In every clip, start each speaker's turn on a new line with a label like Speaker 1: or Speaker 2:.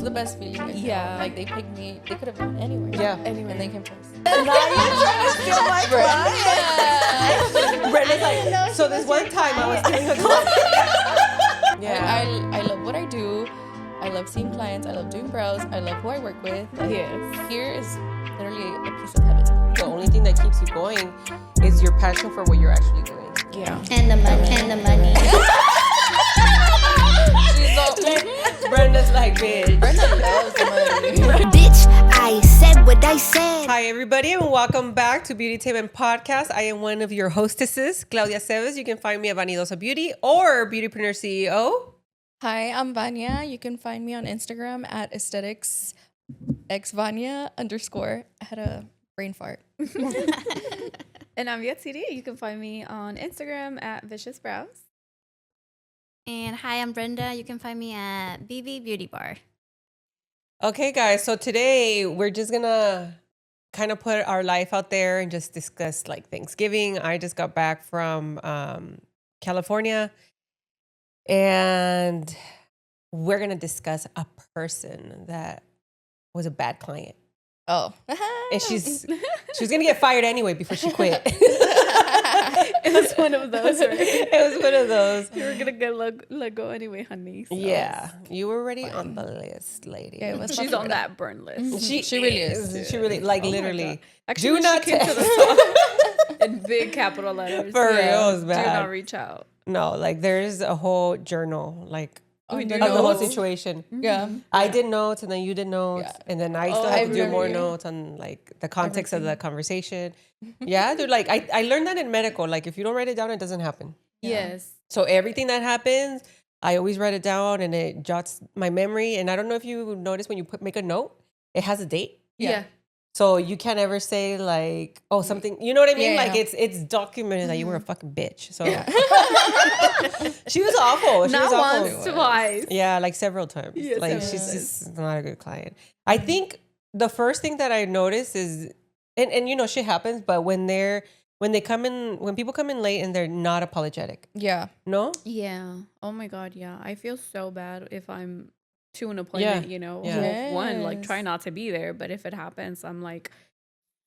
Speaker 1: the best feeling. I feel.
Speaker 2: Yeah.
Speaker 1: Like they picked me. They could have gone anywhere.
Speaker 3: Yeah.
Speaker 1: Anywhere. And they came first.
Speaker 2: Now you're trying to steal my client.
Speaker 3: Brenda's like, so this one time I was doing a
Speaker 1: Yeah. I love what I do. I love seeing clients. I love doing brows. I love who I work with. Like,
Speaker 2: Yes.
Speaker 1: Here is literally a piece of heaven.
Speaker 3: The only thing that keeps you going is your passion for what you're actually doing.
Speaker 1: Yeah.
Speaker 4: And the money. And the money.
Speaker 3: Brenda's like, bitch.
Speaker 1: Brenda loves the money.
Speaker 4: Bitch, I said what I said.
Speaker 3: Hi, everybody, and welcome back to Beautytainment Podcast. I am one of your hostesses, Claudia Seves. You can find me at Vanidosa Beauty or BeautyPreneur CEO.
Speaker 1: Hi, I'm Vanya. You can find me on Instagram at aestheticsxvanya_. I had a brain fart.
Speaker 2: And I'm Yatsiri. You can find me on Instagram at Vicious Brows.
Speaker 4: And hi, I'm Brenda. You can find me at BB Beauty Bar.
Speaker 3: Okay, guys, so today we're just gonna kind of put our life out there and just discuss like Thanksgiving. I just got back from California, and we're gonna discuss a person that was a bad client.
Speaker 1: Oh.
Speaker 3: And she was gonna get fired anyway before she quit.
Speaker 2: It was one of those, right?
Speaker 3: It was one of those.
Speaker 2: You were going to get let go anyway, honey. So.
Speaker 3: Yeah, you were already on the list, lady.
Speaker 1: Yeah, it was
Speaker 2: She's on that burn list.
Speaker 3: She
Speaker 1: really is.
Speaker 3: She really, like,
Speaker 2: Oh my
Speaker 3: literally.
Speaker 2: God. Actually,
Speaker 3: Do not
Speaker 2: came to the top in big capital letters.
Speaker 3: For real, it was
Speaker 2: Do
Speaker 3: bad.
Speaker 2: not reach out.
Speaker 3: No, like there's a whole journal, like
Speaker 1: We
Speaker 3: of
Speaker 1: do
Speaker 3: the whole
Speaker 1: notes.
Speaker 3: situation.
Speaker 1: Yeah.
Speaker 3: I did notes, and then you did notes,
Speaker 1: Yeah.
Speaker 3: and then I still
Speaker 2: Oh,
Speaker 3: had to do more
Speaker 1: everything.
Speaker 3: notes on like the context of the conversation. Yeah, dude. Like I learned that in medical. Like if you don't write it down, it doesn't happen.
Speaker 2: Yes.
Speaker 3: So everything that happens, I always write it down, and it jots my memory. And I don't know if you notice when you make a note, it has a date.
Speaker 2: Yeah.
Speaker 3: So you can't ever say like, oh, something, you know what I mean?
Speaker 1: Yeah,
Speaker 3: Like
Speaker 1: yeah.
Speaker 3: it's documented that you were a fucking bitch. So
Speaker 1: Yeah.
Speaker 3: she was awful. She
Speaker 2: Not
Speaker 3: was awful.
Speaker 2: once, twice.
Speaker 3: Yeah, like several times.
Speaker 2: Yeah,
Speaker 3: Like
Speaker 2: several
Speaker 3: she's
Speaker 2: times.
Speaker 3: just not a good client. I think the first thing that I noticed is, and you know, shit happens, but when people come in late and they're not apologetic.
Speaker 1: Yeah.
Speaker 3: No?
Speaker 2: Yeah. Oh my God. Yeah. I feel so bad if I'm to an appointment,
Speaker 3: Yeah.
Speaker 2: you know.
Speaker 3: Yeah.
Speaker 2: Well, one, like
Speaker 1: Yes.
Speaker 2: try not to be there. But if it happens, I'm like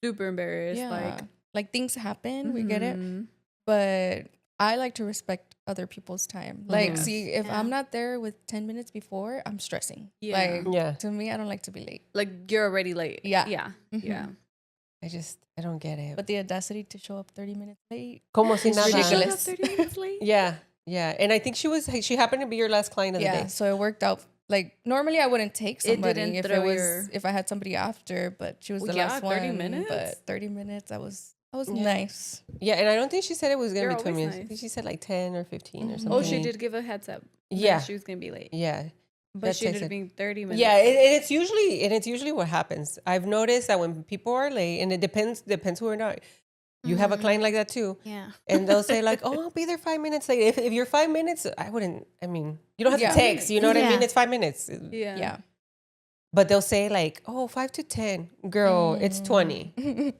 Speaker 2: super embarrassed.
Speaker 1: Yeah. Like things happen. We get it.
Speaker 2: Mhm.
Speaker 1: But I like to respect other people's time. Like,
Speaker 3: Mhm.
Speaker 1: see, if
Speaker 4: Yeah.
Speaker 1: I'm not there with 10 minutes before, I'm stressing.
Speaker 2: Yeah.
Speaker 1: Like,
Speaker 3: Yeah.
Speaker 1: to me, I don't like to be late.
Speaker 2: Like you're already late.
Speaker 1: Yeah.
Speaker 2: Yeah.
Speaker 1: Mhm.
Speaker 2: Yeah.
Speaker 3: I don't get it.
Speaker 1: But the audacity to show up 30 minutes late.
Speaker 3: Como si
Speaker 1: It's
Speaker 3: nada.
Speaker 1: ridiculous.
Speaker 2: 30 minutes late.
Speaker 3: Yeah. Yeah. And I think she happened to be your last client of the
Speaker 1: Yeah.
Speaker 3: day.
Speaker 1: So it worked out. Like, normally I wouldn't take
Speaker 2: It
Speaker 1: somebody
Speaker 2: didn't
Speaker 1: if
Speaker 2: throw your-
Speaker 1: if I had somebody after, but she was
Speaker 2: Well,
Speaker 1: the
Speaker 2: yeah,
Speaker 1: last
Speaker 2: 30
Speaker 1: one.
Speaker 2: minutes?
Speaker 1: But 30 minutes, I was
Speaker 3: Yeah.
Speaker 1: nice.
Speaker 3: Yeah, and I don't think she said it was gonna
Speaker 2: You're
Speaker 3: be 20
Speaker 2: always
Speaker 3: minutes. I
Speaker 2: nice.
Speaker 3: think she said like 10 or 15 or
Speaker 1: Mhm.
Speaker 3: something.
Speaker 2: Oh, she did give a heads up. that
Speaker 3: Yeah.
Speaker 2: She was going to be late.
Speaker 3: Yeah.
Speaker 2: But
Speaker 3: That
Speaker 2: she
Speaker 3: takes
Speaker 2: ended
Speaker 3: it.
Speaker 2: up being 30 minutes.
Speaker 3: Yeah, and it's usually what happens. I've noticed that when people are late, and it depends who or not. You have a client like that too,
Speaker 4: Yeah.
Speaker 3: and they'll say like, "Oh, I'll be there 5 minutes late." If you're 5 minutes, I wouldn't. I mean, you don't have
Speaker 1: Yeah.
Speaker 3: to text. You know what I
Speaker 4: Yeah.
Speaker 3: mean? It's 5 minutes.
Speaker 2: Yeah.
Speaker 1: Yeah.
Speaker 3: But they'll say like, "Oh, 5 to 10, girl, it's 20,"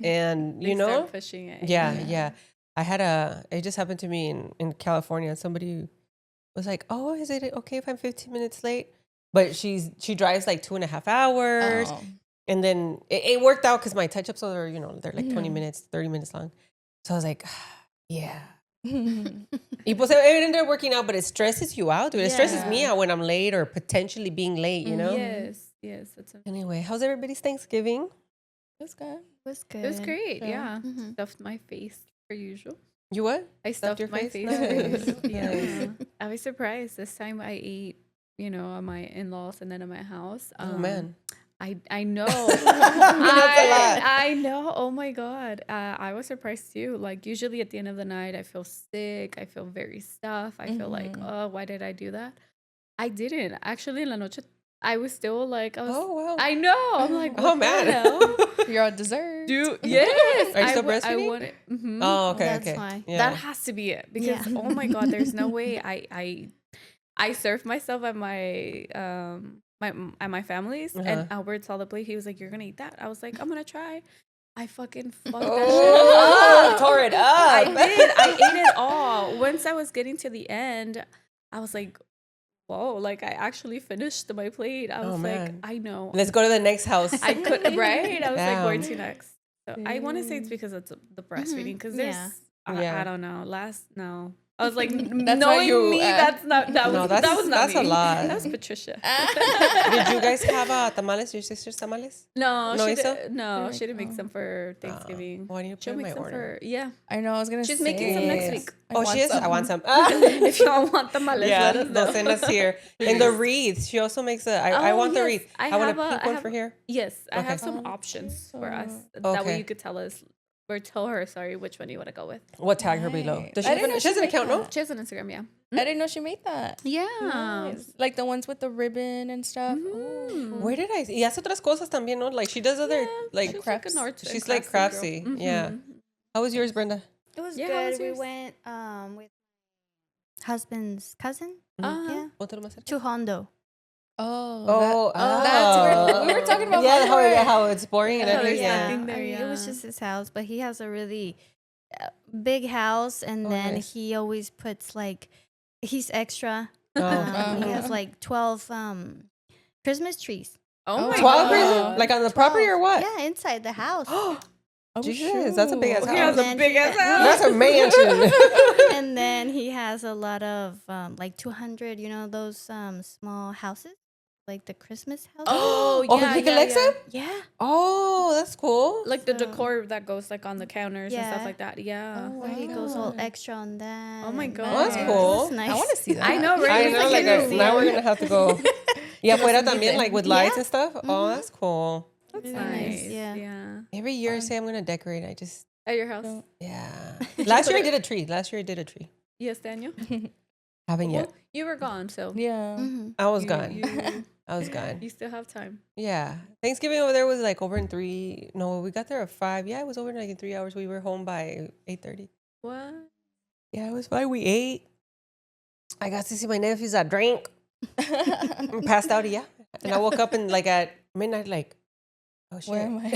Speaker 3: and
Speaker 2: They
Speaker 3: you know,
Speaker 2: start pushing it.
Speaker 3: yeah. I had it just happened to me in California. Somebody was like, "Oh, is it okay if I'm 15 minutes late?" But she drives like 2.5 hours.
Speaker 1: Oh.
Speaker 3: And then it worked out because my touch-ups are, they're like 20
Speaker 1: Mhm.
Speaker 3: minutes, 30 minutes long. So I was like, yeah. Y pues it ended up working out, but it stresses you out, dude. It stresses me
Speaker 1: Yeah.
Speaker 3: out when I'm late or potentially being late, you know?
Speaker 2: Yes. Yes. That's
Speaker 3: Anyway, how's everybody's Thanksgiving?
Speaker 1: That's good.
Speaker 4: Was good.
Speaker 2: It was great. Yeah.
Speaker 4: Mhm.
Speaker 2: Stuffed my face per usual.
Speaker 3: You what?
Speaker 2: I
Speaker 3: Stuffed
Speaker 2: stuffed
Speaker 3: your
Speaker 2: my
Speaker 3: face?
Speaker 2: face.
Speaker 3: Nice.
Speaker 2: per usual. Yeah.
Speaker 3: Nice.
Speaker 2: I was surprised. This time I ate, at my in-laws and then at my house.
Speaker 3: Oh, man.
Speaker 2: I know.
Speaker 3: That's a lot.
Speaker 2: I know. Oh my God. I was surprised too. Like usually at the end of the night, I feel sick. I feel very stuffed. I feel like,
Speaker 1: Mhm.
Speaker 2: oh, why did I do that? I didn't. Actually, en la noche, I was still like,
Speaker 3: Oh, wow.
Speaker 2: I know. I'm like,
Speaker 3: Oh,
Speaker 2: what
Speaker 3: man.
Speaker 2: the hell?
Speaker 1: You're on dessert.
Speaker 2: Dude, yes.
Speaker 3: Are you still
Speaker 2: I
Speaker 3: breastfeeding?
Speaker 2: wanted, mhm.
Speaker 3: Oh, okay,
Speaker 4: That's
Speaker 3: okay.
Speaker 4: why.
Speaker 3: Yeah.
Speaker 2: That has to be it because
Speaker 4: Yeah.
Speaker 2: oh my God, there's no way I served myself at my family's and Albert saw the plate. He was like, "You're gonna eat that?" I was like, "I'm gonna try." I fucking fucked that
Speaker 3: Oh,
Speaker 2: shit up.
Speaker 3: tore it up.
Speaker 2: I did. I ate it all. Once I was getting to the end, I was like, whoa, like I actually finished my plate. I was like,
Speaker 3: man.
Speaker 2: I know.
Speaker 3: Let's go to the next house.
Speaker 2: I could, right? I was like, where
Speaker 3: Damn.
Speaker 2: to next? So I want to say it's because it's the breastfeeding. Because there's,
Speaker 4: Yeah.
Speaker 2: I don't know. No. I was like,
Speaker 1: That's
Speaker 2: knowing
Speaker 1: not you,
Speaker 2: me, that's not, that
Speaker 3: No,
Speaker 2: was,
Speaker 3: that's-
Speaker 2: that was not
Speaker 3: that's a
Speaker 2: me.
Speaker 3: lot.
Speaker 2: That was Patricia.
Speaker 3: Did you guys have tamales? Your sister's tamales?
Speaker 2: No,
Speaker 3: No
Speaker 2: she
Speaker 3: hizo?
Speaker 2: no, she didn't make some for Thanksgiving.
Speaker 3: Why didn't you
Speaker 2: She'll
Speaker 3: put in
Speaker 2: make
Speaker 3: my
Speaker 2: some
Speaker 3: order?
Speaker 2: for, yeah.
Speaker 1: I know. I was gonna.
Speaker 2: She's
Speaker 1: say.
Speaker 2: making some next week.
Speaker 3: Oh, she is? I want some.
Speaker 2: If y'all want tamales,
Speaker 3: Yeah,
Speaker 2: let us know.
Speaker 3: they'll send us here. And the wreaths. She also makes I
Speaker 2: Oh,
Speaker 3: want the
Speaker 2: yes.
Speaker 3: wreath.
Speaker 2: I
Speaker 3: I want a
Speaker 2: have a-
Speaker 3: pink
Speaker 2: I
Speaker 3: one
Speaker 2: have-
Speaker 3: for here.
Speaker 2: Yes, I
Speaker 3: Okay.
Speaker 2: have some options for us. That
Speaker 3: Okay.
Speaker 2: way you could tell us, or tell her, sorry, which one you want to go with.
Speaker 3: What tag her below?
Speaker 1: Nice.
Speaker 3: Does
Speaker 1: I
Speaker 3: she,
Speaker 1: didn't know
Speaker 3: she doesn't
Speaker 1: she
Speaker 3: account,
Speaker 1: made
Speaker 3: no?
Speaker 1: that.
Speaker 2: She has an Instagram, yeah.
Speaker 1: I didn't know she made that.
Speaker 2: Yeah.
Speaker 1: Nice. Like the ones with the ribbon and stuff.
Speaker 3: Where did I? Y hace otras cosas también, no? Like she does other, like,
Speaker 2: she's
Speaker 1: crafts.
Speaker 2: like an art,
Speaker 3: she's like craftsy.
Speaker 2: girl.
Speaker 3: Yeah. How was yours, Brenda?
Speaker 4: It was
Speaker 2: Yeah, how was
Speaker 4: good. We
Speaker 2: yours?
Speaker 4: went with husband's cousin.
Speaker 2: Uh-huh.
Speaker 4: Yeah.
Speaker 3: Otro más cerca.
Speaker 4: To Hondo.
Speaker 1: Oh.
Speaker 3: Oh,
Speaker 1: we were talking about
Speaker 3: yeah,
Speaker 1: before.
Speaker 3: how it's boring and
Speaker 2: How
Speaker 3: everything.
Speaker 2: there's
Speaker 3: Yeah.
Speaker 2: nothing there,
Speaker 4: I mean, it was
Speaker 2: yeah.
Speaker 4: just his house, but he has a really big house, and then
Speaker 3: nice.
Speaker 4: he always puts like he's extra.
Speaker 3: Oh.
Speaker 4: He has like 12 Christmas trees.
Speaker 2: Oh my
Speaker 3: 12
Speaker 2: god.
Speaker 3: Christmas? Like on the property or what?
Speaker 4: Yeah, inside the house.
Speaker 1: Oh,
Speaker 3: Jesus, that's a big ass
Speaker 1: shoot.
Speaker 2: He has
Speaker 3: house.
Speaker 2: a
Speaker 4: And
Speaker 2: big
Speaker 4: then
Speaker 2: ass
Speaker 4: he-
Speaker 2: house.
Speaker 3: That's a mansion.
Speaker 4: And then he has a lot of like 200, those small houses, like the Christmas houses.
Speaker 2: Oh,
Speaker 3: Oh,
Speaker 2: yeah,
Speaker 3: he
Speaker 2: yeah,
Speaker 3: collects
Speaker 2: yeah.
Speaker 3: them?
Speaker 4: Yeah.
Speaker 3: Oh, that's cool.
Speaker 2: Like the
Speaker 4: So-
Speaker 2: decor that goes like on the counters and stuff
Speaker 4: Yeah.
Speaker 2: like that. Yeah.
Speaker 1: Oh,
Speaker 4: Where he goes all
Speaker 1: wow.
Speaker 4: extra on that.
Speaker 2: Oh my
Speaker 4: and-
Speaker 2: God.
Speaker 3: Oh, that's
Speaker 4: It
Speaker 3: cool.
Speaker 4: was nice.
Speaker 1: I want to see that.
Speaker 2: I know, right?
Speaker 3: I
Speaker 2: It's
Speaker 3: know,
Speaker 2: like
Speaker 3: like,
Speaker 2: cute.
Speaker 3: now we're gonna have to go. Yeah, afuera
Speaker 1: some
Speaker 3: también, like with
Speaker 4: Yeah.
Speaker 3: lights and stuff. Oh,
Speaker 4: Mhm.
Speaker 3: that's cool.
Speaker 2: That's
Speaker 4: Really
Speaker 2: nice.
Speaker 4: nice, yeah.
Speaker 2: Yeah.
Speaker 3: Every year I say I'm gonna decorate. I just,
Speaker 2: At your house?
Speaker 3: yeah. Last year I did a tree.
Speaker 2: Yes, Daniel.
Speaker 3: Haven't yet.
Speaker 2: Well, you were gone, so
Speaker 1: Yeah.
Speaker 4: Mhm.
Speaker 3: I was
Speaker 2: you-
Speaker 3: gone.
Speaker 2: You,
Speaker 3: I was gone.
Speaker 2: you still have time.
Speaker 3: Yeah. Thanksgiving over there was like over in 3. No, we got there at 5. Yeah, it was over like in 3 hours. We were home by 8:30.
Speaker 2: What?
Speaker 3: Yeah, it was fine. We ate. I got to see my nephews at drink. And passed out, yeah. And I woke up and like at midnight, like, oh shit.
Speaker 1: Where am I?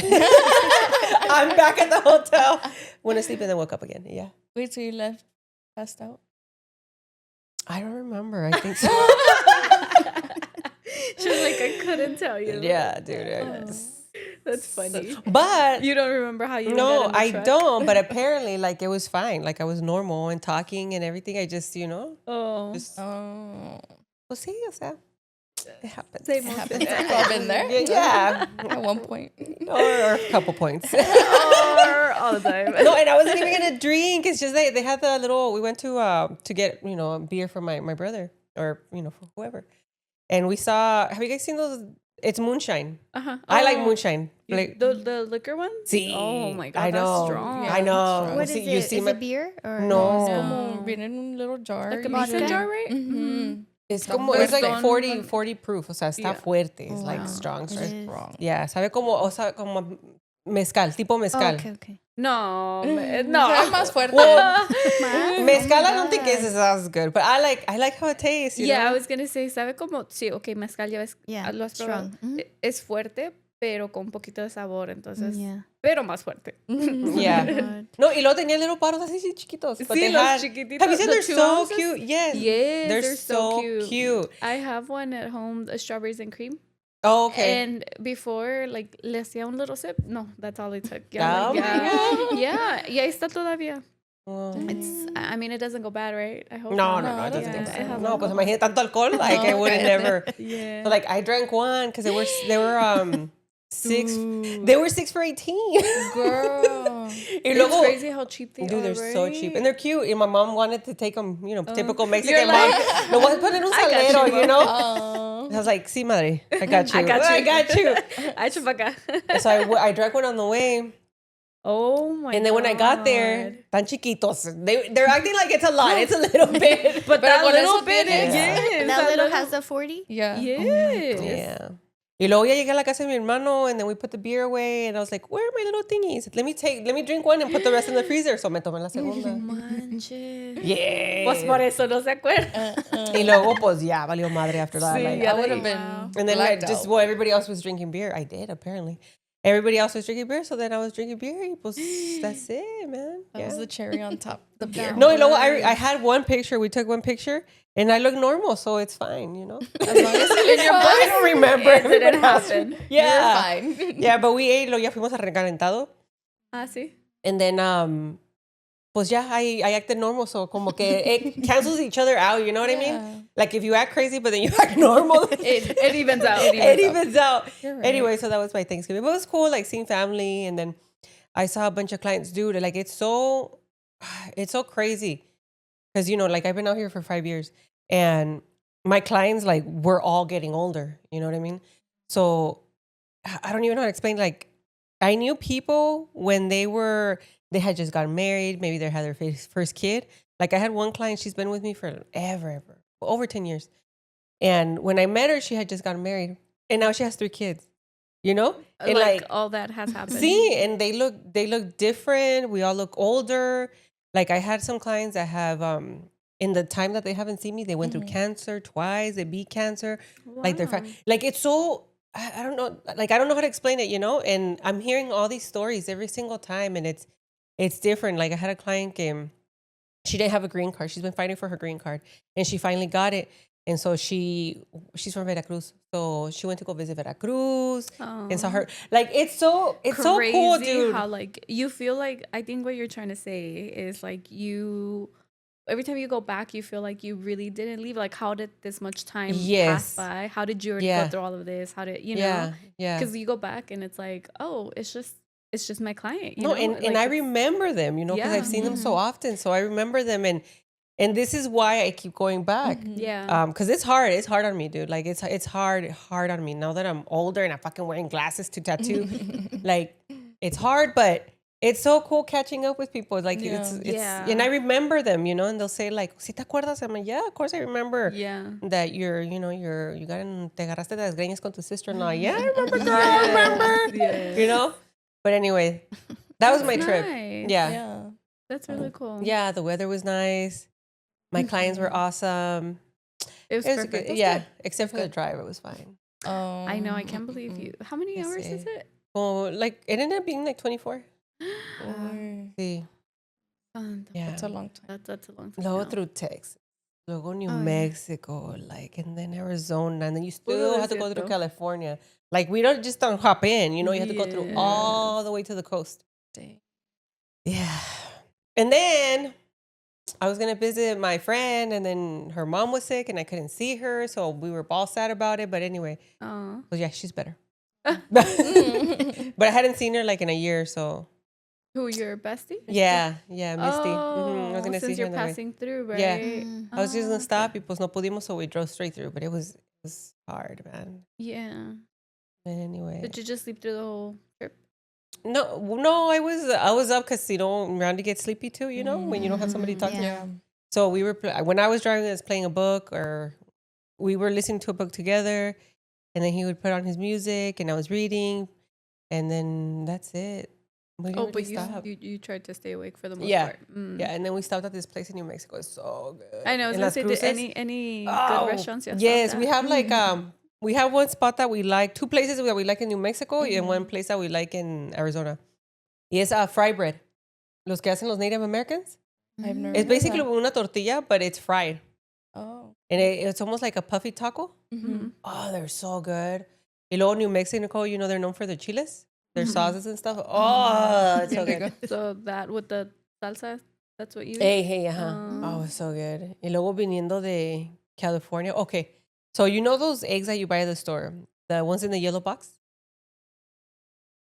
Speaker 3: I'm back at the hotel. Went to sleep and then woke up again. Yeah.
Speaker 1: Wait, so you left, passed out?
Speaker 3: I don't remember. I think so.
Speaker 2: She was like, I couldn't tell you.
Speaker 3: Yeah, dude.
Speaker 2: That's funny.
Speaker 3: But
Speaker 2: You don't remember how you
Speaker 3: no,
Speaker 2: got in the
Speaker 3: I
Speaker 2: truck?
Speaker 3: don't. But apparently, like, it was fine. Like, I was normal and talking and everything. I just,
Speaker 2: Oh.
Speaker 3: just,
Speaker 1: Oh.
Speaker 3: well, see, o sea, it happens.
Speaker 2: Same
Speaker 1: It
Speaker 2: old
Speaker 1: happens.
Speaker 2: thing.
Speaker 1: We've all been there.
Speaker 3: Yeah.
Speaker 1: At one point.
Speaker 3: Or a couple points.
Speaker 2: Or all the time.
Speaker 3: No, and I wasn't even gonna drink. It's just they had the little. We went to get a beer for my brother or for whoever, and we saw. Have you guys seen those? It's moonshine.
Speaker 2: Uh-huh.
Speaker 3: I like
Speaker 2: Oh,
Speaker 3: moonshine.
Speaker 2: you-
Speaker 3: Like,
Speaker 2: the liquor one?
Speaker 3: see,
Speaker 2: Oh my god,
Speaker 3: I know,
Speaker 2: that's strong.
Speaker 1: Yeah,
Speaker 3: I know.
Speaker 1: that's
Speaker 4: What
Speaker 3: See,
Speaker 4: is
Speaker 3: you
Speaker 4: it?
Speaker 3: see
Speaker 4: Is
Speaker 3: my
Speaker 4: it beer or
Speaker 3: No.
Speaker 1: It's
Speaker 2: No.
Speaker 1: como viene en un little jar.
Speaker 2: Like a
Speaker 1: you
Speaker 2: mason
Speaker 1: can-
Speaker 2: jar, right?
Speaker 1: Mhm.
Speaker 3: It's
Speaker 1: Está
Speaker 3: como it's like
Speaker 2: fuerte.
Speaker 3: 40 proof. O sea, está
Speaker 2: Yeah.
Speaker 3: fuerte. It's
Speaker 4: Oh,
Speaker 3: like
Speaker 4: wow.
Speaker 3: strong.
Speaker 4: It
Speaker 3: strong.
Speaker 4: is.
Speaker 1: Wrong.
Speaker 3: Yeah, sabe como mezcal, tipo
Speaker 4: Oh,
Speaker 3: mezcal.
Speaker 4: okay.
Speaker 2: No,
Speaker 1: Sabe
Speaker 2: no.
Speaker 1: más fuerte.
Speaker 3: Well,
Speaker 4: Más?
Speaker 3: mezcal,
Speaker 4: Oh
Speaker 3: I
Speaker 4: my
Speaker 3: don't think
Speaker 4: God.
Speaker 3: is as good, but I like how it tastes. You
Speaker 2: Yeah,
Speaker 3: know?
Speaker 2: I was gonna say, ¿sabe cómo? Sí, ok, mezcal ya ves,
Speaker 4: Yeah,
Speaker 2: lo has probado.
Speaker 4: strong. Mhm.
Speaker 2: Es fuerte, pero con un poquito de sabor, entonces,
Speaker 4: Yeah.
Speaker 2: pero más fuerte.
Speaker 3: Yeah.
Speaker 4: God.
Speaker 3: No, y luego tenía little bottles así chiquitos. But
Speaker 2: Sí,
Speaker 3: they
Speaker 2: los
Speaker 3: had,
Speaker 2: chiquititos,
Speaker 3: have you seen
Speaker 2: the
Speaker 3: they're
Speaker 2: 2
Speaker 3: so
Speaker 2: ounces?
Speaker 3: cute? Yes.
Speaker 2: Yes,
Speaker 3: They're so cute.
Speaker 2: I have one at home, the strawberries and cream.
Speaker 3: Oh, okay.
Speaker 2: And before, like, le hacía un little sip. No, that's all it took.
Speaker 3: Oh
Speaker 2: Yeah,
Speaker 3: my God.
Speaker 2: yeah, y ahí está todavía.
Speaker 3: Well,
Speaker 2: It's, I mean, it doesn't go bad, right? I hope
Speaker 3: no,
Speaker 2: not.
Speaker 3: no, it
Speaker 1: I don't
Speaker 3: doesn't.
Speaker 1: think
Speaker 2: Yeah,
Speaker 1: so.
Speaker 2: it has
Speaker 3: No, pues
Speaker 2: alcohol.
Speaker 3: imagínate tanto alcohol. Like, I would have never.
Speaker 2: Yeah.
Speaker 3: So, like, I drank one because they were 6.
Speaker 2: Ooh.
Speaker 3: They were 6 for 18.
Speaker 1: Girl.
Speaker 3: Y
Speaker 2: It's
Speaker 3: luego,
Speaker 2: crazy how cheap they are,
Speaker 3: dude, they're so cheap.
Speaker 2: right?
Speaker 3: And they're cute. And my mom wanted to take them, typical Mexican
Speaker 2: You're
Speaker 3: mom.
Speaker 2: like,
Speaker 3: No, voy a poner un
Speaker 2: I got
Speaker 3: salero,
Speaker 2: you,
Speaker 3: you know?
Speaker 1: Oh.
Speaker 3: I was like, sí, madre. I got you.
Speaker 2: I got you.
Speaker 3: I got you.
Speaker 2: Ay, chupaca.
Speaker 3: So I drank one on the way.
Speaker 2: Oh my god.
Speaker 3: And then when I got there, tan chiquitos. They're acting like it's a lot. It's a little bit.
Speaker 2: But that
Speaker 1: con
Speaker 2: little
Speaker 1: eso
Speaker 2: bit,
Speaker 1: tienes.
Speaker 2: yes.
Speaker 4: That little has a 40?
Speaker 1: Yeah.
Speaker 2: Yes.
Speaker 3: Yeah. Y luego ya llegué a la casa de mi hermano, and then we put the beer away, and I was like, where are my little thingies? Let me drink one and put the rest in the freezer. So me tomé la segunda.
Speaker 2: Manches.
Speaker 3: Yeah.
Speaker 2: Pues por eso no se acuerda.
Speaker 3: Y luego, pues, ya, valió madre after that.
Speaker 2: Sí,
Speaker 3: like,
Speaker 2: ya
Speaker 1: I would have
Speaker 2: Wow.
Speaker 1: been.
Speaker 3: and then I
Speaker 1: blacked
Speaker 3: just,
Speaker 1: out.
Speaker 3: well, everybody else was drinking beer. I did, apparently. Everybody else was drinking beer, so then I was drinking beer. Y pues, that's it, man.
Speaker 1: That
Speaker 3: Yeah.
Speaker 1: was the cherry on top. The beer.
Speaker 3: No, y luego I had one picture. We took one picture, And I look normal, so it's fine, you know?
Speaker 1: As long as
Speaker 2: In your book,
Speaker 3: I don't remember.
Speaker 2: it didn't
Speaker 3: Everybody else-
Speaker 2: happen.
Speaker 3: Yeah.
Speaker 1: You're fine.
Speaker 3: Yeah, but we ate, luego ya fuimos a recalentado.
Speaker 2: Ah, sí.
Speaker 3: And then, pues ya, I acted normal, so como que it cancels each other out, you know what I mean?
Speaker 1: Yeah.
Speaker 3: Like if you act crazy, but then you act normal,
Speaker 2: It evens out.
Speaker 3: it evens out.
Speaker 1: You're right.
Speaker 3: Anyway, so that was my Thanksgiving. But it was cool, like seeing family. And then I saw a bunch of clients, dude, like it's so crazy. Because, you know, like I've been out here for 5 years and my clients, like, we're all getting older. You know what I mean? So I don't even know how to explain. Like, I knew people when they had just gotten married. Maybe they had their first kid. Like, I had one client, she's been with me for ever, over 10 years. And when I met her, she had just gotten married. And now she has 3 kids, you know? And
Speaker 2: Like all that has happened.
Speaker 3: see, and they look different. We all look older. Like I had some clients that have in the time that they haven't seen me, they went through cancer twice, they beat cancer. Like they're
Speaker 2: Wow.
Speaker 3: like it's so I don't know, like I don't know how to explain it, you know? And I'm hearing all these stories every single time and it's different. Like I had a client she didn't have a green card. She's been fighting for her green card and she finally got it. And so she's from Veracruz. So she went to go visit Veracruz and saw her. Like it's so cool, dude.
Speaker 2: How like you feel like, I think what you're trying to say is like you, every time you go back, you feel like you really didn't leave. Like how did this much time pass by? How did you already go through all of this? How did you know?
Speaker 3: Yeah.
Speaker 2: Because you go back and it's like, oh, it's just my client. You
Speaker 3: No,
Speaker 2: know?
Speaker 3: and
Speaker 2: Like,
Speaker 3: I
Speaker 2: it's-
Speaker 3: remember them, you know, because
Speaker 2: Yeah.
Speaker 3: I've seen them so often. So I remember them and this is why I keep going back.
Speaker 2: Yeah.
Speaker 3: Because it's hard. It's hard on me, dude. Like it's hard on me now that I'm older and I'm fucking wearing glasses to tattoo. Like it's hard, but it's so cool catching up with people. Like it's
Speaker 2: Yeah.
Speaker 3: and I remember them, you know, and they'll say like, "Si te acuerdas?" I'm like, "Yeah, of course I remember."
Speaker 2: Yeah.
Speaker 3: That you te agarraste de las greñas con tu sister-in-law. Yeah, I remember, girl. I remember.
Speaker 2: Yes.
Speaker 3: You know. But anyway, that was my trip.
Speaker 2: Nice.
Speaker 3: Yeah.
Speaker 1: Yeah.
Speaker 2: That's really cool.
Speaker 3: Yeah, the weather was nice. My clients were awesome.
Speaker 2: It was
Speaker 3: It was
Speaker 2: perfect.
Speaker 3: good.
Speaker 2: That's
Speaker 3: Yeah,
Speaker 2: good.
Speaker 3: except for the drive, it was fine.
Speaker 2: I know. I can't believe you. How many
Speaker 3: Yes,
Speaker 2: hours is
Speaker 3: eh.
Speaker 2: it?
Speaker 3: Well, like it ended up being like 24. Sí. Yeah.
Speaker 1: That's a long time.
Speaker 2: That's a long time.
Speaker 3: Luego
Speaker 2: now.
Speaker 3: through Texas. Luego New
Speaker 4: Oh, yeah.
Speaker 3: Mexico, like, and then Arizona, and then you still
Speaker 2: Puro
Speaker 3: have to go through
Speaker 2: desierto.
Speaker 3: California. Like, we don't just don't hop in, you know, you have to go through all the way to the coast.
Speaker 1: Dang.
Speaker 3: Yeah. And then I was going to visit my friend, and then her mom was sick, and I couldn't see her, so we were all sad about it. But anyway,
Speaker 2: Oh.
Speaker 3: well, yeah, she's better. But I hadn't seen her like in a year, so
Speaker 2: Who, your bestie?
Speaker 3: yeah, Misty.
Speaker 2: Oh,
Speaker 3: I was gonna see
Speaker 2: since
Speaker 3: her
Speaker 2: you're
Speaker 3: on the way.
Speaker 2: passing through, right?
Speaker 3: Yeah.
Speaker 4: Mm.
Speaker 3: I was just
Speaker 2: Oh,
Speaker 3: gonna stop,
Speaker 2: okay.
Speaker 3: y pues no pudimos, so we drove straight through. But it was hard, man.
Speaker 2: Yeah.
Speaker 3: But anyway,
Speaker 2: Did you just sleep through the whole trip?
Speaker 3: no, I was up because you know Randy gets sleepy too. You know when you don't have somebody to talk to.
Speaker 4: Yeah.
Speaker 3: So we were when I was driving, I was playing a book, or we were listening to a book together, and then he would put on his music, and I was reading, and then that's it. We
Speaker 2: Oh,
Speaker 3: really
Speaker 2: but
Speaker 3: stopped.
Speaker 2: you tried to stay awake for the most
Speaker 3: Yeah.
Speaker 2: part. Mm.
Speaker 3: Yeah, and then we stopped at this place in New Mexico. It's so good.
Speaker 2: I know. I was
Speaker 3: In
Speaker 2: gonna
Speaker 3: Las
Speaker 2: say,
Speaker 3: Cruces.
Speaker 2: any
Speaker 3: Oh,
Speaker 2: good restaurants? You
Speaker 3: yes,
Speaker 2: stopped
Speaker 3: we
Speaker 2: at?
Speaker 3: have like we have one spot that we like, 2 places that we like in New Mexico, and one place that we like in Arizona. Y es fry bread. Los que hacen los Native Americans.
Speaker 1: I've never
Speaker 3: It's
Speaker 1: heard
Speaker 3: basically
Speaker 1: that.
Speaker 3: una tortilla, but it's fried,
Speaker 1: Oh.
Speaker 3: and it's almost like a puffy taco.
Speaker 2: Mhm.
Speaker 3: Oh, they're so good. Y luego New Mexico, you know, they're known for their chiles, their sauces and stuff. Oh, it's so good.
Speaker 2: So that with the salsa, that's what you eat?
Speaker 3: Hey,
Speaker 2: Oh.
Speaker 3: Oh, it's so good. Y luego viniendo de California. Okay, so you know those eggs that you buy at the store, the ones in the yellow box?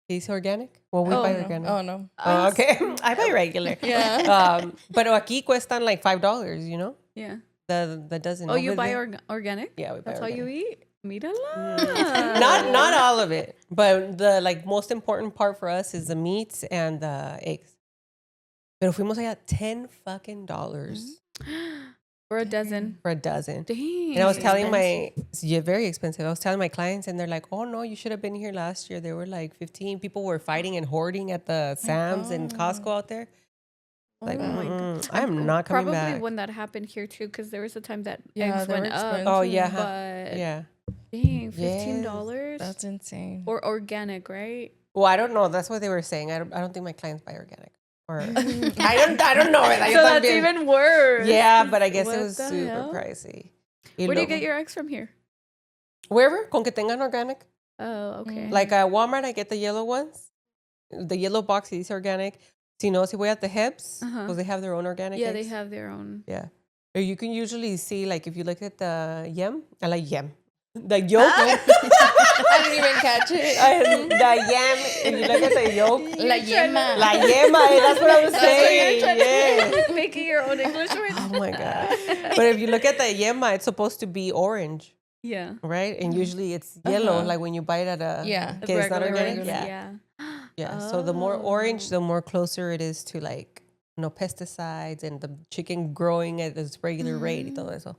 Speaker 3: These organic? Well, we
Speaker 2: Oh,
Speaker 3: buy
Speaker 1: No.
Speaker 3: organic.
Speaker 1: Oh no.
Speaker 3: Oh, okay. I buy regular.
Speaker 1: Yeah.
Speaker 3: Pero aquí cuestan like $5, you know?
Speaker 2: Yeah.
Speaker 3: The dozen.
Speaker 2: Oh, you
Speaker 3: Over
Speaker 2: buy
Speaker 3: there-
Speaker 2: organic?
Speaker 3: Yeah, we buy
Speaker 2: That's how you
Speaker 3: organic.
Speaker 2: eat? Mírala.
Speaker 3: Not all of it, but the like most important part for us is the meats and the eggs. Pero fuimos allá $10 fucking dollars
Speaker 2: For a dozen.
Speaker 3: for a dozen.
Speaker 2: Dang.
Speaker 3: And I was telling very expensive. I was telling my clients, and they're like, "Oh no, you should have been here last year. There were like 15 people were fighting and hoarding at the Sam's and Costco out there." Like,
Speaker 2: Oh my
Speaker 3: mm-mm, I am not coming
Speaker 2: Probably
Speaker 3: back.
Speaker 2: when that happened here too, because there was a time that
Speaker 1: Yeah,
Speaker 2: eggs
Speaker 1: they
Speaker 2: went
Speaker 1: were
Speaker 2: up.
Speaker 1: expensive.
Speaker 3: Oh yeah,
Speaker 2: But
Speaker 3: yeah.
Speaker 2: dang,
Speaker 3: Yes.
Speaker 2: $15
Speaker 1: That's insane.
Speaker 2: or organic, right?
Speaker 3: Well, I don't know. That's what they were saying. I don't think my clients buy organic. Or I don't know.
Speaker 2: So that's even worse.
Speaker 3: Yeah, but I guess it
Speaker 2: What
Speaker 3: was
Speaker 2: the
Speaker 3: super
Speaker 2: hell?
Speaker 3: pricey.
Speaker 2: Where do you get your eggs from here?
Speaker 3: Wherever, con que tengan organic.
Speaker 2: Oh, okay.
Speaker 3: Like at Walmart, I get the yellow ones. The yellow box is organic. Si no, si voy at the Hips, because they have their own organic
Speaker 2: yeah,
Speaker 3: eggs.
Speaker 2: they have their own.
Speaker 3: Yeah. Or you can usually see, like, if you look at the yem, I like yem. The yolk.
Speaker 1: I didn't even catch it.
Speaker 3: The yam, if you look at the yolk.
Speaker 1: La yema.
Speaker 3: La yema, that's what I was saying. Yeah.
Speaker 2: Making your own English words.
Speaker 3: Oh my God. But if you look at the yema, it's supposed to be orange,
Speaker 2: Yeah.
Speaker 3: right? And usually it's yellow, like when you buy it at a...
Speaker 1: Yeah.
Speaker 3: Okay, it's not organic?
Speaker 2: Yeah.
Speaker 3: Yeah. So the more orange, the more closer it is to like, pesticides and the chicken growing at its regular rate y todo eso.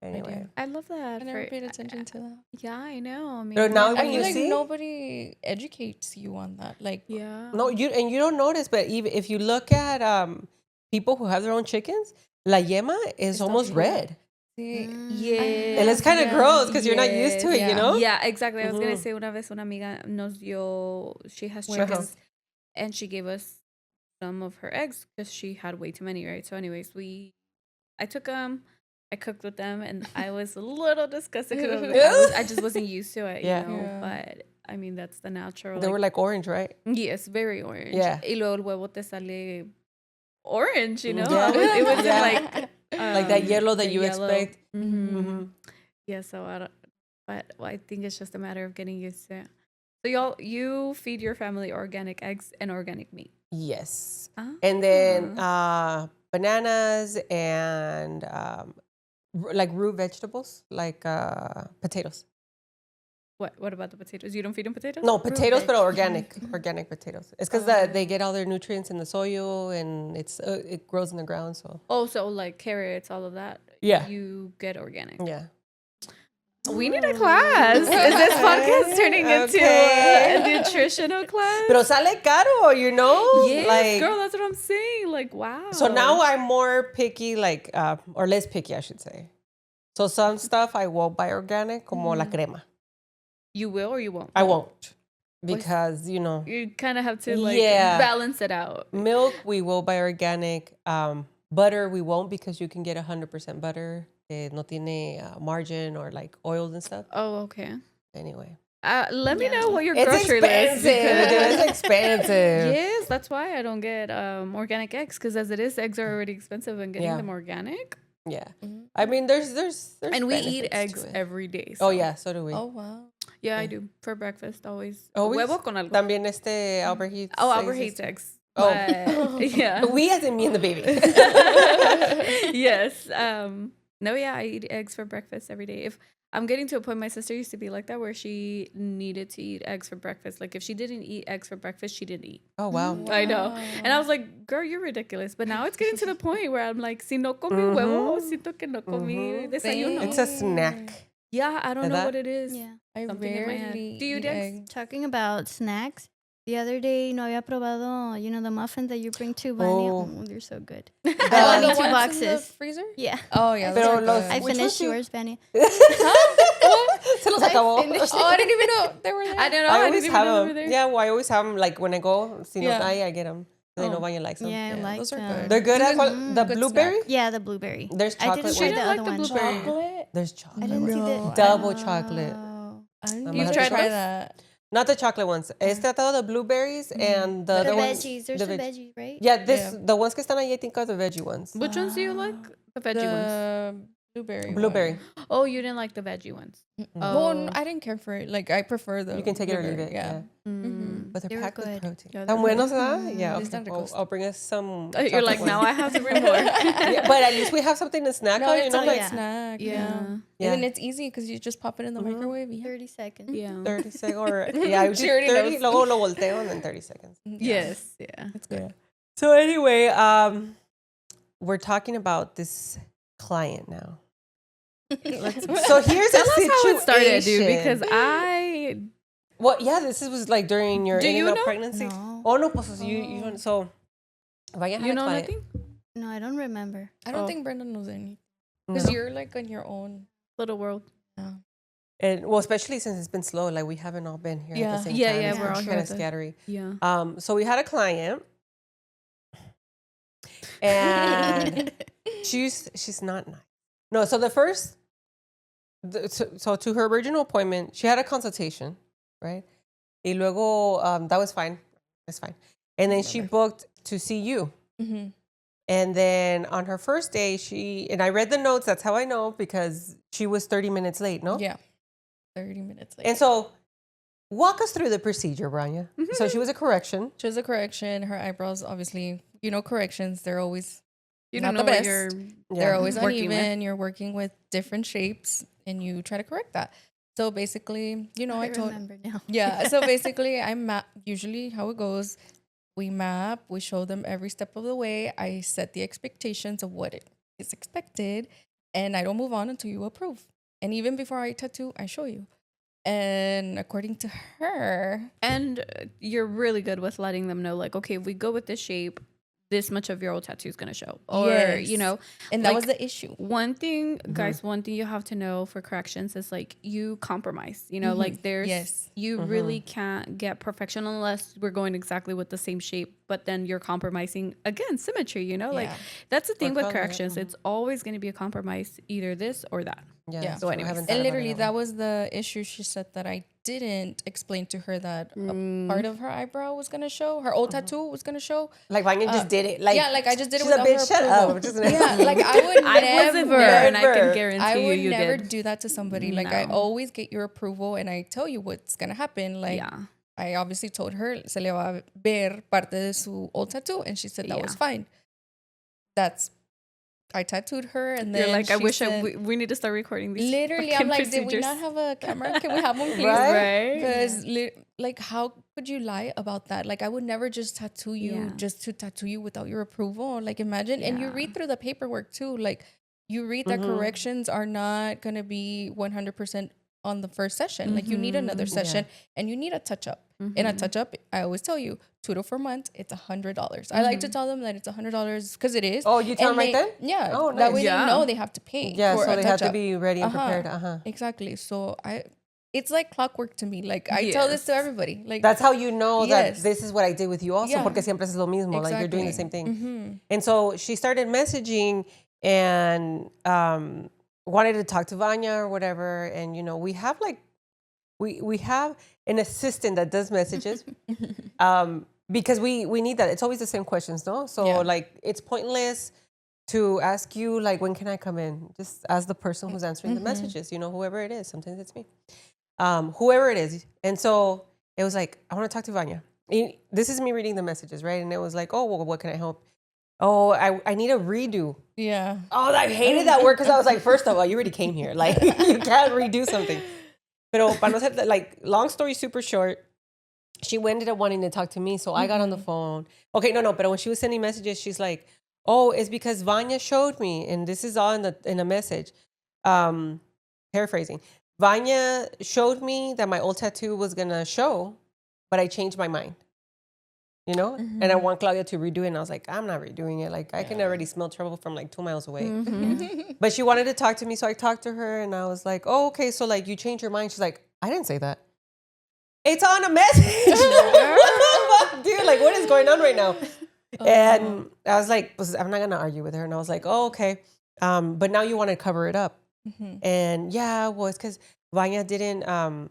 Speaker 3: Anyway.
Speaker 2: I love that.
Speaker 1: I never paid attention to that.
Speaker 2: Yeah, I know. I mean,
Speaker 3: But now
Speaker 1: I
Speaker 3: when
Speaker 1: feel
Speaker 3: you
Speaker 1: like
Speaker 3: see...
Speaker 1: nobody educates you on that. Like,
Speaker 2: yeah.
Speaker 3: No, you don't notice, but even if you look at people who have their own chickens, la yema is almost red.
Speaker 1: yeah.
Speaker 3: And it's kind of gross because you're not used to it, you know?
Speaker 2: Yeah, exactly. I was going to say, una vez una amiga nos dio, she has chickens, and she gave us some of her eggs because she had way too many, right? So anyways, I took them, I cooked with them, and I was a little disgusted because I just wasn't used to it, you know? But I mean, that's the natural.
Speaker 3: They were like orange, right?
Speaker 2: Yes, very orange.
Speaker 3: Yeah.
Speaker 2: Y luego el huevo te sale orange, you know?
Speaker 3: Yeah.
Speaker 2: It wasn't
Speaker 3: Yeah. Like that yellow that you expect.
Speaker 2: Yeah, so I think it's just a matter of getting used to it. So you feed your family organic eggs and organic meat.
Speaker 3: Yes. And then bananas and like root vegetables, like potatoes.
Speaker 2: What about the potatoes? You don't feed them potatoes?
Speaker 3: No, potatoes, but organic potatoes. It's because they get all their nutrients in the soil and it grows in the ground. So
Speaker 2: So like carrots, all of that.
Speaker 3: Yeah.
Speaker 2: You get organic.
Speaker 3: yeah.
Speaker 2: We need a class. Is this podcast turning into a nutritional class?
Speaker 3: Pero sale caro, you know?
Speaker 2: Yes,
Speaker 3: like,
Speaker 2: girl, that's what I'm saying. Like, wow.
Speaker 3: So now I'm more picky, like, or less picky, I should say. So some stuff I won't buy organic, como la crema.
Speaker 2: You will or you won't?
Speaker 3: I won't. Because, you know.
Speaker 2: You kind of have to, like, balance it out.
Speaker 3: Milk, we will buy organic. Butter, we won't because you can get 100% butter. No tiene margin or, like, oils and stuff.
Speaker 2: Oh, okay.
Speaker 3: Anyway.
Speaker 2: Let me know what your
Speaker 3: It's
Speaker 2: grocery list is.
Speaker 3: It's expensive.
Speaker 2: Yes, that's why I don't get organic eggs, because as it is, eggs are already expensive, and getting them organic.
Speaker 3: Yeah. I mean, there's
Speaker 2: and we eat
Speaker 3: benefits
Speaker 2: eggs
Speaker 3: to it.
Speaker 2: every day.
Speaker 3: Oh, yeah, so do we.
Speaker 1: oh, wow.
Speaker 2: Yeah, I do. For breakfast, always.
Speaker 3: Always?
Speaker 2: Huevo con algo.
Speaker 3: También Albert hates.
Speaker 2: Oh, Albert hates eggs.
Speaker 3: Oh.
Speaker 2: But, yeah.
Speaker 3: We as in me and the baby.
Speaker 2: Yes. No, yeah, I eat eggs for breakfast every day. If I'm getting to a point, my sister used to be like that, where she needed to eat eggs for breakfast. Like, if she didn't eat eggs for breakfast, she didn't eat.
Speaker 3: Oh, wow.
Speaker 2: I know. And I was like, girl, you're ridiculous. But now it's getting to the point where I'm like, si no comí huevo, siento que no comí desayuno.
Speaker 3: It's a snack.
Speaker 2: Yeah, I don't know what it is.
Speaker 4: Yeah.
Speaker 1: I
Speaker 2: Something in my head.
Speaker 1: rarely
Speaker 2: Do you
Speaker 1: eat
Speaker 2: do
Speaker 1: eggs.
Speaker 4: Talking about snacks, the other day no había probado, the muffins that you bring to Vanya.
Speaker 3: Oh.
Speaker 4: Oh, they're so good.
Speaker 1: The
Speaker 4: I bought
Speaker 1: ones
Speaker 4: 2
Speaker 1: in the
Speaker 4: boxes.
Speaker 1: freezer?
Speaker 4: Yeah.
Speaker 1: Oh, yeah.
Speaker 3: Pero
Speaker 1: those are
Speaker 3: los-
Speaker 1: good.
Speaker 4: I
Speaker 3: Which
Speaker 4: finished
Speaker 3: ones you-
Speaker 4: yours, Vanya.
Speaker 3: Se los acabó.
Speaker 1: Oh, I didn't even know they were there.
Speaker 2: I don't know.
Speaker 3: I
Speaker 2: I
Speaker 3: always
Speaker 2: didn't
Speaker 3: have
Speaker 2: even know they were
Speaker 3: them.
Speaker 2: there.
Speaker 3: Yeah, well, I always have them. Like when I go, si no
Speaker 1: Yeah.
Speaker 3: hay, I get them. They know Vanya likes them.
Speaker 4: Yeah, I like
Speaker 1: those are
Speaker 4: them.
Speaker 1: good.
Speaker 3: They're good. The
Speaker 1: good
Speaker 3: blueberry?
Speaker 1: snack.
Speaker 4: Yeah, the blueberry.
Speaker 3: There's
Speaker 4: I
Speaker 3: chocolate
Speaker 4: didn't try
Speaker 3: one.
Speaker 4: the
Speaker 2: I like
Speaker 4: other
Speaker 2: the
Speaker 4: one.
Speaker 2: blueberry.
Speaker 1: Chocolate?
Speaker 3: There's
Speaker 4: I
Speaker 3: chocolate.
Speaker 4: didn't see
Speaker 1: No,
Speaker 4: the
Speaker 3: Double chocolate.
Speaker 4: Oh.
Speaker 2: You've tried
Speaker 1: try
Speaker 2: those?
Speaker 1: that.
Speaker 3: Not the chocolate ones. Este tratado the blueberries and the
Speaker 4: The
Speaker 3: other ones.
Speaker 4: veggies. There's
Speaker 3: the
Speaker 4: some
Speaker 3: veg-
Speaker 4: veggies, right?
Speaker 3: Yeah, the ones que están ahí, I think are the veggie ones.
Speaker 2: Which ones do you like? The veggie ones.
Speaker 1: The blueberry.
Speaker 3: Blueberry.
Speaker 1: one.
Speaker 2: Oh, you didn't like the veggie ones.
Speaker 1: Well, I didn't care for it. Like, I prefer the
Speaker 3: You can take it or leave
Speaker 1: blueberry,
Speaker 3: it. Yeah.
Speaker 2: Mm.
Speaker 3: But they're
Speaker 4: They were
Speaker 3: packed with
Speaker 4: good.
Speaker 3: protein.
Speaker 2: Yeah,
Speaker 3: Tan
Speaker 2: they're
Speaker 3: buenos, huh? Yeah,
Speaker 1: They
Speaker 3: okay.
Speaker 1: stand the
Speaker 3: I'll,
Speaker 1: cost.
Speaker 3: I'll bring us some.
Speaker 2: You're
Speaker 3: chocolate
Speaker 2: like,
Speaker 3: ones.
Speaker 2: now I have to bring more.
Speaker 3: Yeah, but at least we have something to snack
Speaker 1: No,
Speaker 3: on,
Speaker 1: it's
Speaker 3: you know,
Speaker 1: a
Speaker 3: like
Speaker 1: light snack.
Speaker 2: Yeah.
Speaker 3: Yeah.
Speaker 1: And then it's easy because you just pop it in the microwave. Yeah.
Speaker 4: 30 seconds.
Speaker 2: Yeah.
Speaker 3: 30 seconds or yeah, I would do
Speaker 1: She already
Speaker 3: 30,
Speaker 1: knows.
Speaker 3: luego lo volteo and then 30 seconds.
Speaker 2: Yes. Yeah.
Speaker 1: It's good.
Speaker 3: So anyway, we're talking about this client now. So here's
Speaker 2: Tell
Speaker 3: a
Speaker 2: us
Speaker 3: situation.
Speaker 2: how it started, dude, because
Speaker 3: Well, yeah, this was like during your
Speaker 2: Do
Speaker 3: in
Speaker 2: you
Speaker 3: and out
Speaker 2: know?
Speaker 3: pregnancy.
Speaker 4: No.
Speaker 3: Oh no, pues you don't. So Vaya had
Speaker 2: you
Speaker 3: a
Speaker 2: know
Speaker 3: client.
Speaker 2: nothing?
Speaker 4: No, I don't remember.
Speaker 1: I don't
Speaker 2: Oh.
Speaker 1: think Brenda knows anything. Because
Speaker 3: No.
Speaker 1: you're like on your own.
Speaker 2: Little world.
Speaker 3: And well, especially since it's been slow, like we haven't all been here at
Speaker 1: Yeah.
Speaker 3: the same
Speaker 2: Yeah,
Speaker 3: time.
Speaker 2: yeah,
Speaker 3: It's
Speaker 4: we're
Speaker 3: been
Speaker 4: all
Speaker 2: here
Speaker 3: kind of
Speaker 2: at the-
Speaker 3: scattery.
Speaker 2: Yeah.
Speaker 3: So we had a client, And she's not nice. No, so so to her original appointment, she had a consultation, right? Y luego, that was fine. That's fine. And then she booked to see you.
Speaker 1: Mm-hmm.
Speaker 3: And then on her first day, and I read the notes, that's how I know, because she was 30 minutes late, no?
Speaker 1: Yeah. 30 minutes late.
Speaker 3: And so walk us through the procedure, Branya. So she was a correction.
Speaker 1: She was a correction. Her eyebrows, obviously, corrections, they're always
Speaker 2: You
Speaker 1: not
Speaker 2: don't know
Speaker 1: the
Speaker 2: what
Speaker 1: best.
Speaker 2: you're
Speaker 1: They're always
Speaker 2: working
Speaker 1: uneven.
Speaker 2: with.
Speaker 1: You're working with different shapes and you try to correct that. So basically, I told
Speaker 4: remember now.
Speaker 1: Yeah. So basically, I map usually how it goes. We map, we show them every step of the way. I set the expectations of what it is expected, and I don't move on until you approve. And even before I tattoo, I show you. And according to her,
Speaker 2: And you're really good with letting them know, like, okay, if we go with this shape, this much of your old tattoo is going to show. Or,
Speaker 1: yes. And that
Speaker 2: like,
Speaker 1: was the issue.
Speaker 2: One thing, guys, one thing you have to know for corrections is like you compromise, like there's, you really can't get perfection unless we're going exactly with the same shape, but then you're compromising again, symmetry, like that's the thing with corrections. It's always going to be a compromise, either this or that.
Speaker 1: Yeah.
Speaker 3: So anyways.
Speaker 1: And literally that was the issue. She said that I didn't explain to her that a part of her eyebrow was going to show, her old tattoo was going to show.
Speaker 3: Like Vanya just did it. Like,
Speaker 1: I just did it
Speaker 3: she's a
Speaker 1: without
Speaker 3: bitch,
Speaker 1: her
Speaker 3: shut
Speaker 1: approval.
Speaker 3: up. Just
Speaker 1: Yeah, like I would never,
Speaker 2: and I can guarantee
Speaker 1: I would
Speaker 2: you
Speaker 1: never
Speaker 2: did.
Speaker 1: do that to somebody. Like I always get your approval and I tell you what's going to happen. Like I obviously told her, se le va a ver parte de su old tattoo. And she said that was fine. I tattooed her and then
Speaker 2: you're like, I wish
Speaker 1: said,
Speaker 2: we need to start recording these.
Speaker 1: Literally, I'm like, did we not have a camera? Can we have one, please?
Speaker 3: Right?
Speaker 1: Because like, how could you lie about that? Like, I would never just tattoo you just to tattoo you without your approval. Like, imagine. And you read through the paperwork too. Like, you read that corrections are not going to be 100% on the first session. Like, you need another session and you need a touch up. And a touch up, I always tell you, 2 to 4 months, it's $100. I like to tell them that it's $100 because it is.
Speaker 3: Oh, you tell them right then?
Speaker 1: Yeah.
Speaker 3: Oh, nice.
Speaker 1: That way they know they have to pay.
Speaker 3: Yeah,
Speaker 1: for
Speaker 3: so
Speaker 1: a
Speaker 3: they have to
Speaker 1: touch-up.
Speaker 3: be ready and prepared.
Speaker 1: Exactly. So it's like clockwork to me. Like I tell this to everybody. Like
Speaker 3: that's how you know that this is what I did with you also.
Speaker 1: Yeah.
Speaker 3: Porque siempre es lo mismo.
Speaker 1: Exactly.
Speaker 3: Like you're doing the same thing. And so she started messaging and wanted to talk to Vanya or whatever. And we have like we have an assistant that does messages. Because we need that. It's always the same questions, no? So like it's pointless to ask you like, when can I come in? Just ask the person who's answering the messages, whoever it is. Sometimes it's me. Whoever it is. And so it was like, I want to talk to Vanya. This is me reading the messages, right? And it was like, oh, well, what can I help? Oh, I need a redo.
Speaker 1: Yeah.
Speaker 3: Oh, I hated that word because I was like, first of all, you already came here. Like, you can't redo something. Pero para no ser, like, long story super short, she ended up wanting to talk to me, so I got on the phone. Okay, no, but when she was sending messages, she's like, oh, it's because Vanya showed me, and this is all in a message. Paraphrasing. Vanya showed me that my old tattoo was going to show, but I changed my mind. And I want Claudia to redo it, and I was like, I'm not redoing it. Like, I can already smell trouble from like 2 miles away. But she wanted to talk to me, so I talked to her, and I was like, oh, okay, so like you changed your mind. She's like, I didn't say that. It's on a message. What the fuck, dude? Like, what is going on right now? And I was like, I'm not going to argue with her. And I was like, oh, okay. But now you want to cover it up. And well, it's because Vanya didn't,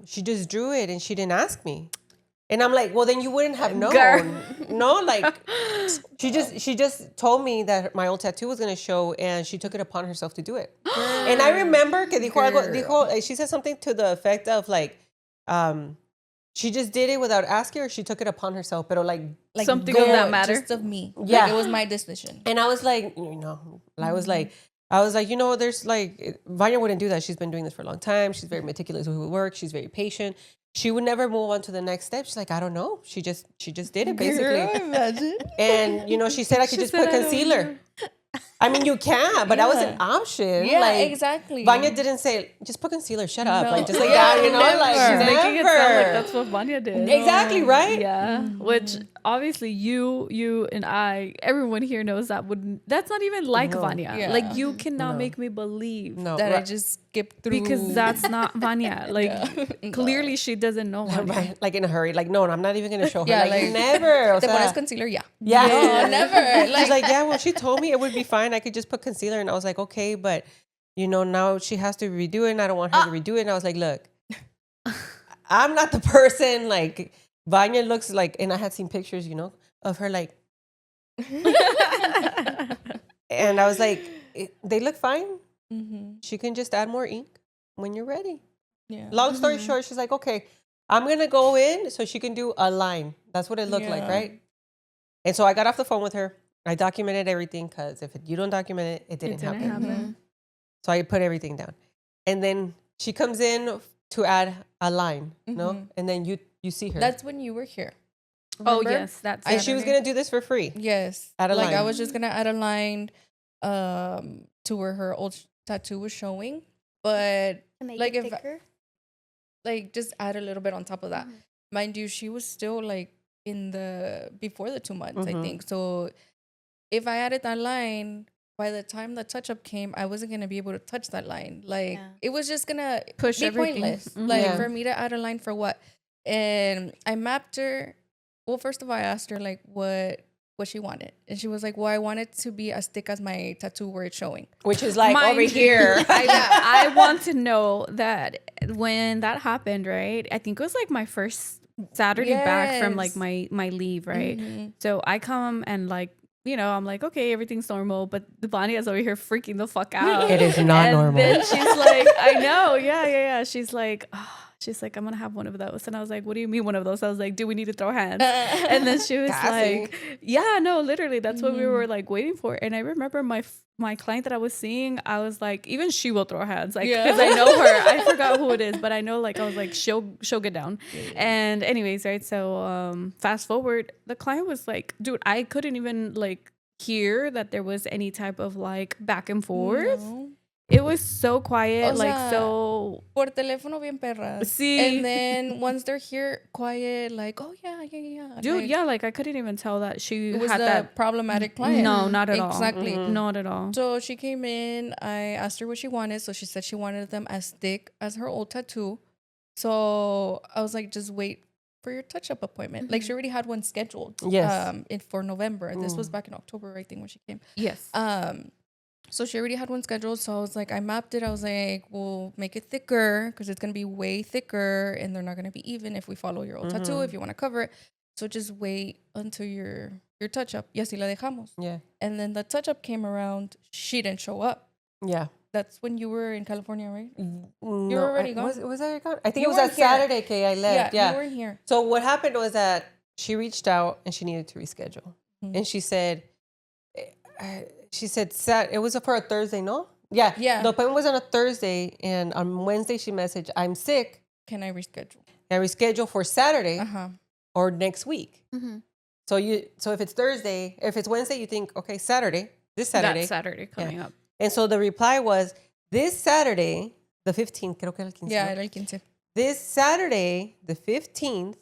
Speaker 3: she just drew it and she didn't ask me. And I'm like, well, then you wouldn't have known. No, like she just told me that my old tattoo was going to show and she took it upon herself to do it. And I remember que she said something to the effect of like, she just did it without asking, or she took it upon herself, but like
Speaker 2: something of that matter.
Speaker 1: Just of me.
Speaker 3: Yeah.
Speaker 1: Like, it was my decision.
Speaker 3: And I was like, I was like, there's like, Vanya wouldn't do that. She's been doing this for a long time. She's very meticulous with her work. She's very patient. She would never move on to the next step. She's like, I don't know. She just did it basically.
Speaker 1: Girl, imagine.
Speaker 3: And she said I could just put concealer. I mean, you can, but that was an option.
Speaker 1: Yeah,
Speaker 3: like,
Speaker 1: exactly.
Speaker 3: Vanya didn't say, just put concealer, shut up.
Speaker 1: No.
Speaker 3: Like, just like that,
Speaker 1: Never.
Speaker 3: like,
Speaker 2: She's making it sound like that's what Vanya did.
Speaker 3: Exactly, right?
Speaker 2: Yeah. Which obviously you and everyone here knows that's not even like Vanya.
Speaker 1: Yeah.
Speaker 2: Like you cannot make me believe
Speaker 1: that I just skipped through.
Speaker 2: Because that's not Vanya. Like clearly she doesn't know Vanya.
Speaker 3: Right, like in a hurry. Like, no, I'm not even gonna show her.
Speaker 1: Yeah,
Speaker 3: like never.
Speaker 1: Te pones concealer, yeah.
Speaker 3: Yeah.
Speaker 1: No, never.
Speaker 3: She's like, yeah, well, she told me it would be fine. I could just put concealer. And I was like, okay, but now she has to redo it and I don't want her to redo it. And I was like, look, I'm not the person. Like Vanya looks like, and I had seen pictures, of her like, and I was like, they look fine. She can just add more ink when you're ready.
Speaker 1: Yeah.
Speaker 3: Long story short, she's like, okay, I'm going to go in so she can do a line. That's what it looked like, right? And so I got off the phone with her. I documented everything because if you don't document it, it didn't happen. So I put everything down. And then she comes in to add a line, no? And then you see her.
Speaker 1: That's when you were here. Remember?
Speaker 2: Oh, yes. That's
Speaker 3: and she was going to do this for free.
Speaker 1: Yes.
Speaker 3: Add a line.
Speaker 1: I was just going to add a line to where her old tattoo was showing. But
Speaker 4: To make
Speaker 1: like
Speaker 4: it
Speaker 1: if
Speaker 4: thicker?
Speaker 1: like just add a little bit on top of that. Mind you, she was still like before the 2 months, I think. So if I added that line, by the time the touch up came, I wasn't gonna be able to touch that line. Like it was just gonna
Speaker 2: push
Speaker 1: be
Speaker 2: everything.
Speaker 1: Pointless. Like for me to add a line for what? And I mapped her. Well, first of all, I asked her like what she wanted, and she was like, "Well, I want it to be as thick as my tattoo where it's showing,
Speaker 3: which is like over here."
Speaker 2: I want to know that when that happened, right? I think it was like my first Saturday back from like my leave, right? So I come and like, I'm like, okay, everything's normal, but the Vanya is over here freaking the fuck out.
Speaker 3: It is not normal.
Speaker 2: Then she's like, I know, yeah. She's like, I'm gonna have one of those, and I was like, what do you mean one of those? I was like, do we need to throw hands? And then she was like, yeah, no, literally, that's what we were like waiting for. And I remember my client that I was seeing, I was like, even she will throw hands, like because I know her. I forgot who it is, but I know, like, I was like, she'll get down. And anyways, right, so fast forward, the client was like, dude, I couldn't even like hear that there was any type of like back and forth. No. It was so quiet, so
Speaker 1: por teléfono bien perras.
Speaker 2: Sí.
Speaker 1: And then once they're here, quiet, like, oh yeah.
Speaker 2: Dude,
Speaker 1: like,
Speaker 2: yeah, like I couldn't even tell that she
Speaker 1: was
Speaker 2: had that
Speaker 1: problematic client.
Speaker 2: No, not at all.
Speaker 1: Exactly.
Speaker 2: Not at all.
Speaker 1: So she came in, I asked her what she wanted. So she said she wanted them as thick as her old tattoo. So I was like, just wait for your touch-up appointment. Like she already had one scheduled.
Speaker 3: Yes.
Speaker 1: For November. This was back in October, I think, when she came.
Speaker 2: Yes.
Speaker 1: So she already had one scheduled. So I was like, I mapped it. I was like, we'll make it thicker because it's going to be way thicker and they're not going to be even if we follow your old tattoo, if you want to cover it. So just wait until your touch-up. Y así la dejamos.
Speaker 3: Yeah.
Speaker 1: And then the touch-up came around. She didn't show up.
Speaker 3: Yeah.
Speaker 1: That's when you were in California, right?
Speaker 3: No,
Speaker 1: you were already gone?
Speaker 3: Was I gone? I think it was that Saturday, I left. Yeah.
Speaker 1: You weren't here.
Speaker 3: So what happened was that she reached out and she needed to reschedule. And she said, it was for a Thursday, no? Yeah. The appointment was on a Thursday, and on Wednesday she messaged, I'm sick.
Speaker 1: Can I reschedule?
Speaker 3: Can I reschedule for Saturday or next week? So if it's Thursday, if it's Wednesday, you think, okay, Saturday, this Saturday.
Speaker 2: That Saturday coming up.
Speaker 3: And so the reply was, this Saturday, the 15th, creo que era el 15.
Speaker 1: Yeah, era el 15.
Speaker 3: This Saturday, the 15th,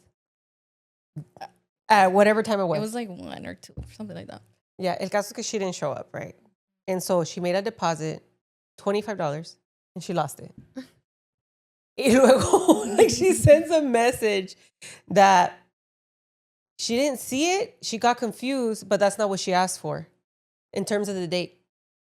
Speaker 3: at whatever time it was.
Speaker 1: It was like 1 or 2, something like that.
Speaker 3: Yeah, el caso es que she didn't show up, right? And so she made a deposit, $25, and she lost it. Y luego, like, she sends a message that she didn't see it, she got confused, but that's not what she asked for in terms of the date.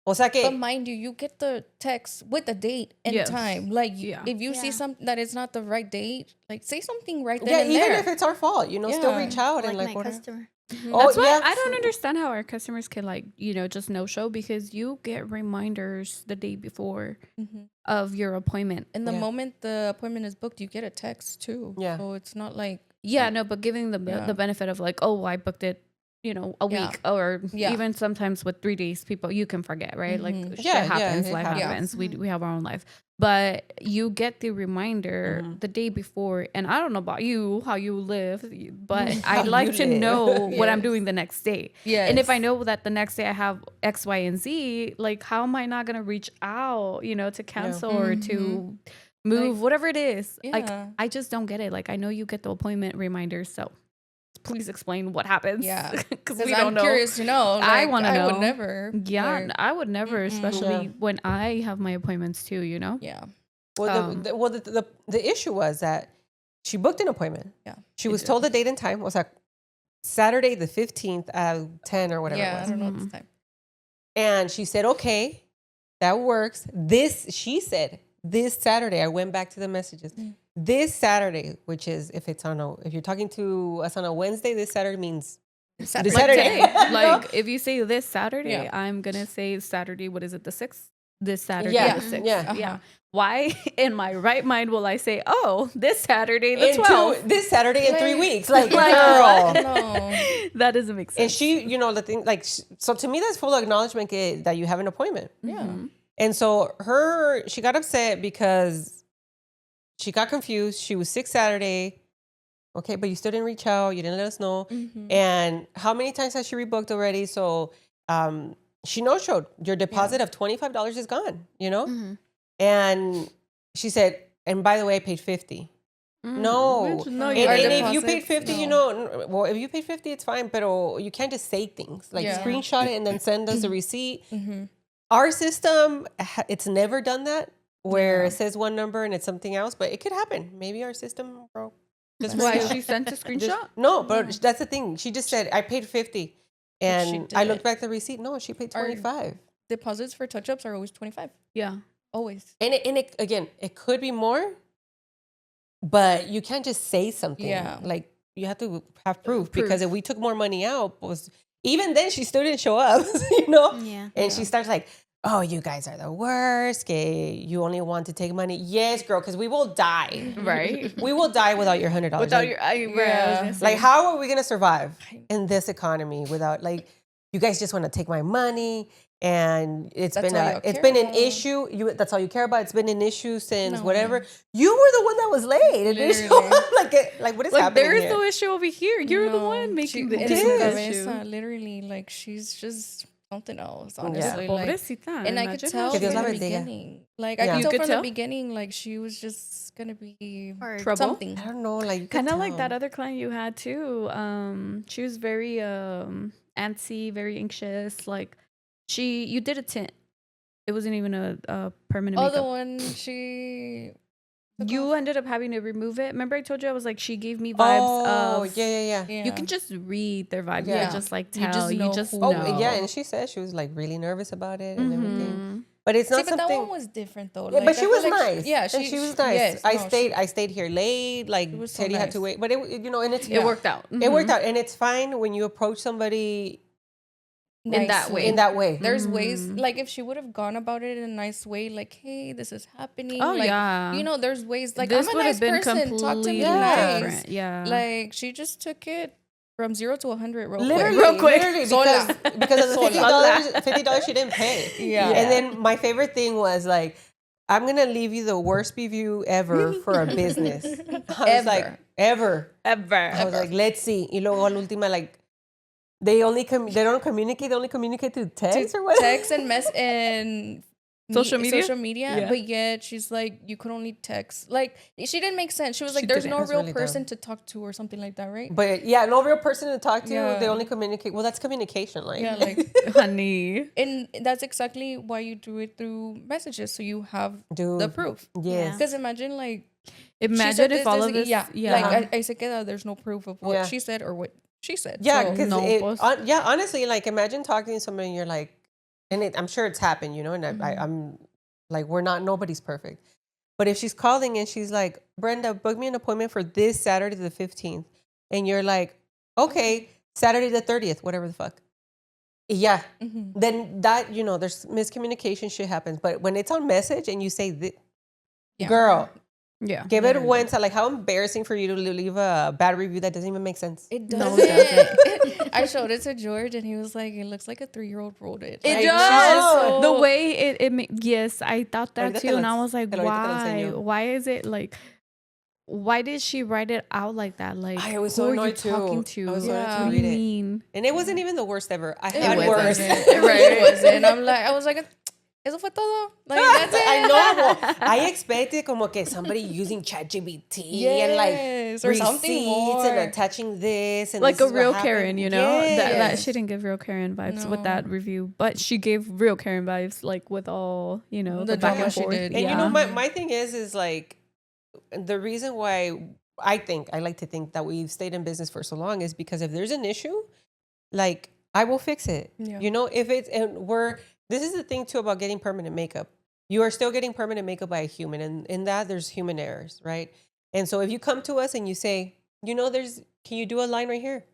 Speaker 3: O sea que,
Speaker 1: but mind you get the text with the date and time. Like, if you see something that is not the right date, like, say something right then and
Speaker 3: even
Speaker 1: there.
Speaker 3: if it's our fault, still reach out and like
Speaker 4: my customer.
Speaker 2: That's why I don't understand how our customers can like, just no show, because you get reminders the day before of your appointment.
Speaker 1: And the moment the appointment is booked, you get a text too.
Speaker 3: Yeah.
Speaker 1: So it's not like
Speaker 2: but giving the benefit of like, oh, I booked it, a week or even sometimes with 3 days, you can forget, right? Like shit happens, life happens. We have our own life. But you get the reminder the day before, and I don't know about you, how you live, but I'd like to know what I'm doing the next day.
Speaker 1: Yes.
Speaker 2: And if I know that the next day I have X, Y, and Z, like, how am I not going to reach out, to cancel or to move,
Speaker 1: like,
Speaker 2: whatever it is.
Speaker 1: Yeah.
Speaker 2: Like, I just don't get it. Like, I know you get the appointment reminders, so please explain what happens.
Speaker 1: Yeah,
Speaker 2: because
Speaker 1: because
Speaker 2: we
Speaker 1: I'm
Speaker 2: don't know.
Speaker 1: curious to know. Like,
Speaker 2: I want to know.
Speaker 1: I would never.
Speaker 2: Yeah,
Speaker 1: like,
Speaker 2: I would never, especially
Speaker 3: Yeah.
Speaker 2: when I have my appointments too. You know.
Speaker 1: yeah.
Speaker 3: Well, the issue was that she booked an appointment.
Speaker 1: Yeah.
Speaker 3: She was told the date and time was like Saturday the 15th at 10 or whatever
Speaker 1: Yeah,
Speaker 3: it
Speaker 1: I
Speaker 3: was.
Speaker 1: don't know this time.
Speaker 3: And she said, okay, that works. She said, this Saturday, I went back to the messages. This Saturday, which is if you're talking to us on a Wednesday, this Saturday means
Speaker 1: Saturday.
Speaker 3: this Saturday.
Speaker 2: Like if you say this Saturday,
Speaker 1: Yeah.
Speaker 2: I'm gonna say Saturday. What is it? The 6th. This Saturday,
Speaker 3: Yeah.
Speaker 2: the 6th.
Speaker 3: Yeah.
Speaker 1: Uh-huh.
Speaker 2: Yeah. Why in my right mind will I say, oh, this Saturday, the
Speaker 3: In
Speaker 2: 12th?
Speaker 3: this Saturday in 3
Speaker 1: Like-
Speaker 3: weeks. Like,
Speaker 2: Like,
Speaker 3: girl.
Speaker 1: No.
Speaker 2: That doesn't make sense.
Speaker 3: And she, the thing, like, so to me, that's full acknowledgement that you have an appointment.
Speaker 1: Yeah.
Speaker 3: And so she got upset because she got confused. She was sick Saturday. Okay, but you still didn't reach out. You didn't let us know.
Speaker 1: Mhm.
Speaker 3: And how many times has she rebooked already? So she no-showed. Your deposit of $25 is gone, And she said, and by the way, I paid $50. No.
Speaker 2: No,
Speaker 3: And,
Speaker 2: you
Speaker 3: and
Speaker 2: didn't.
Speaker 3: if you paid
Speaker 1: deposits,
Speaker 3: $50,
Speaker 1: no.
Speaker 3: well, if you paid $50, it's fine, but you can't just say things. Like
Speaker 1: Yeah.
Speaker 3: screenshot it and then send us a receipt.
Speaker 1: Mm-hmm.
Speaker 3: Our system, it's never done that where
Speaker 1: Yeah.
Speaker 3: it says one number and it's something else, but it could happen. Maybe our system broke. Just
Speaker 2: Why
Speaker 3: for you.
Speaker 2: she sent a screenshot?
Speaker 3: No, but that's the thing. She just said, I paid $50. And I looked
Speaker 1: did.
Speaker 3: back at the receipt. No, she paid $25.
Speaker 1: Deposits for touch-ups are always 25.
Speaker 2: Yeah.
Speaker 1: Always.
Speaker 3: And it again, it could be more, but you can't just say something.
Speaker 1: Yeah.
Speaker 3: Like you have to have proof, because if we took more money out, even then she still didn't show up,
Speaker 4: Yeah.
Speaker 3: And she starts like, oh, you guys are the worst. Okay, you only want to take money. Yes, girl, because we will die.
Speaker 2: Right.
Speaker 3: We will die without your $100.
Speaker 2: Without your, I was gonna say.
Speaker 3: Like, how are we gonna survive in this economy without, like, you guys just want to take my money, and it's
Speaker 1: That's
Speaker 3: been
Speaker 1: all you
Speaker 3: it's
Speaker 1: care
Speaker 3: been an
Speaker 1: about.
Speaker 3: issue. That's all you care about. It's been an issue since
Speaker 1: No.
Speaker 3: whatever. You were the one that was late. And didn't show up. like what is
Speaker 2: like
Speaker 3: happening
Speaker 2: there is
Speaker 3: here?
Speaker 2: no issue over here. You're the one making the
Speaker 1: en su
Speaker 3: Yes.
Speaker 1: cabeza, literally, like she's just something else, honestly. Like,
Speaker 2: Pobrecita.
Speaker 1: and I could
Speaker 2: imagine
Speaker 1: tell
Speaker 2: how
Speaker 3: Que Dios
Speaker 1: from
Speaker 3: la
Speaker 1: the
Speaker 3: bendiga.
Speaker 1: beginning. Like
Speaker 3: Yeah.
Speaker 1: I
Speaker 2: You
Speaker 1: could
Speaker 2: could
Speaker 1: tell from
Speaker 2: tell?
Speaker 1: the beginning, like she was just gonna be
Speaker 4: Hard.
Speaker 2: Trouble?
Speaker 1: something.
Speaker 3: I don't know. Like you
Speaker 2: kind
Speaker 3: could
Speaker 2: of like
Speaker 3: tell.
Speaker 2: that other client you had too. She was very antsy, very anxious. Like you did a tint. It wasn't even a permanent
Speaker 1: Oh,
Speaker 2: makeup.
Speaker 1: the one she. took
Speaker 2: You
Speaker 1: off?
Speaker 2: ended up having to remove it. Remember I told you I was like, she gave me vibes
Speaker 3: Oh,
Speaker 2: of
Speaker 3: yeah.
Speaker 1: Yeah.
Speaker 2: you can just read their vibe.
Speaker 3: Yeah.
Speaker 2: You just like
Speaker 1: You
Speaker 2: tell.
Speaker 1: just
Speaker 2: You
Speaker 1: know
Speaker 2: just
Speaker 1: who-
Speaker 2: know.
Speaker 3: Oh, yeah. And she said she was like really nervous about it and everything.
Speaker 2: Mhm.
Speaker 3: But it's
Speaker 1: See,
Speaker 3: not
Speaker 1: but that
Speaker 3: something.
Speaker 1: one was different though.
Speaker 3: Yeah,
Speaker 1: Like,
Speaker 3: but
Speaker 1: I
Speaker 3: she
Speaker 1: feel
Speaker 3: was
Speaker 1: like
Speaker 3: nice.
Speaker 1: Yeah,
Speaker 3: And she was nice.
Speaker 1: Yes,
Speaker 3: I
Speaker 1: no,
Speaker 3: stayed here late. Like
Speaker 1: It was so
Speaker 3: Teddy had to
Speaker 1: nice.
Speaker 3: wait, but and it's
Speaker 2: It worked out.
Speaker 3: It worked
Speaker 2: Mhm.
Speaker 3: out, and it's fine when you approach somebody
Speaker 2: in that way.
Speaker 3: in that way.
Speaker 1: There's ways, like if she would have gone about it in a nice way, like, hey, this is happening.
Speaker 2: Oh,
Speaker 1: like,
Speaker 2: yeah.
Speaker 1: there's ways. Like,
Speaker 2: This
Speaker 1: I'm a
Speaker 2: would
Speaker 1: nice
Speaker 2: have been
Speaker 1: person. Talk to
Speaker 2: completely
Speaker 1: me
Speaker 3: Yeah.
Speaker 1: nice.
Speaker 2: different. Yeah.
Speaker 1: Like she just took it from 0 to 100 real
Speaker 3: Literally,
Speaker 1: quick.
Speaker 2: Real quick.
Speaker 3: literally,
Speaker 1: Sola.
Speaker 3: because of the
Speaker 2: Sola.
Speaker 3: $50 she didn't pay.
Speaker 1: Yeah.
Speaker 3: And then my favorite thing was like, I'm gonna leave you the worst review ever for a business. I was like, ever. I was like, let's see. Y luego al última, like, they don't communicate. They only communicate through text or what?
Speaker 1: Text and
Speaker 2: Social media?
Speaker 1: Social media,
Speaker 2: Yeah.
Speaker 1: but yet she's like, you could only text. Like she didn't make sense. She was like,
Speaker 2: She
Speaker 1: there's
Speaker 2: didn't.
Speaker 1: no
Speaker 3: That's
Speaker 1: real
Speaker 3: really
Speaker 1: person
Speaker 3: dumb.
Speaker 1: to talk to or something like that, right?
Speaker 3: But yeah, no real person to talk to.
Speaker 1: Yeah.
Speaker 3: They only communicate. Well, that's communication. Like,
Speaker 1: Yeah, like
Speaker 2: Honey.
Speaker 1: and that's exactly why you do it through messages, so you have
Speaker 3: dude,
Speaker 1: the proof.
Speaker 3: Yes.
Speaker 1: Because imagine like she
Speaker 2: Imagine
Speaker 1: said
Speaker 2: if all of this.
Speaker 1: yeah,
Speaker 2: Yeah.
Speaker 1: like I said, there's no proof of what
Speaker 3: Yeah.
Speaker 1: she said or what she said.
Speaker 3: Yeah,
Speaker 1: So-
Speaker 3: because
Speaker 2: No, pues.
Speaker 3: honestly, like imagine talking to somebody and you're like, I'm sure it's happened, and I'm like, nobody's perfect. But if she's calling and she's like, Brenda, book me an appointment for this Saturday the 15th. And you're like, okay, Saturday the 30th, whatever the fuck. Yeah.
Speaker 1: Mhm.
Speaker 3: Then that, there's miscommunication, shit happens. But when it's on message and you say,
Speaker 1: Yeah.
Speaker 3: girl,
Speaker 2: Yeah.
Speaker 3: give it a once. Like, how embarrassing for you to leave a bad review that doesn't even make sense.
Speaker 1: It
Speaker 2: No,
Speaker 1: doesn't.
Speaker 2: it doesn't.
Speaker 1: I showed it to George and he was like, it looks like a 3-year-old wrote it.
Speaker 2: It
Speaker 1: Like,
Speaker 2: does.
Speaker 1: she's just so-
Speaker 2: The way yes, I thought that
Speaker 3: Ahorita
Speaker 2: too,
Speaker 3: te
Speaker 2: and I
Speaker 3: lo-
Speaker 2: was like,
Speaker 3: te lo- ahorita te lo
Speaker 2: why?
Speaker 3: enseño.
Speaker 2: Why is it like? Why did she write it out like that? Like,
Speaker 3: I was
Speaker 2: who
Speaker 3: so
Speaker 2: are you
Speaker 3: annoyed too.
Speaker 2: talking to?
Speaker 3: I was so annoyed
Speaker 1: Yeah.
Speaker 3: to
Speaker 2: What do you
Speaker 3: read it.
Speaker 2: mean?
Speaker 3: And it wasn't even the worst ever. I
Speaker 1: It
Speaker 3: had worse.
Speaker 1: wasn't. Right, it wasn't. I was like, eso fue todo. Like, that's it.
Speaker 3: I know. I expected como que somebody using ChatGPT and like
Speaker 1: or something more.
Speaker 3: and attaching this and
Speaker 2: like
Speaker 3: this
Speaker 2: a real Karen, you know.
Speaker 3: Yes.
Speaker 2: That she didn't give real Karen vibes with that review, but she gave real Karen vibes, like with all, you know, the back and forth.
Speaker 1: She did.
Speaker 3: And you know, my thing is like the reason why I like to think that we've stayed in business for so long is because if there's an issue, like I will fix it.
Speaker 1: Yeah.
Speaker 3: You know, if it's this is the thing too about getting permanent makeup. You are still getting permanent makeup by a human, and in that there's human errors, right? And so if you come to us and you say, you know, can you do a line right here?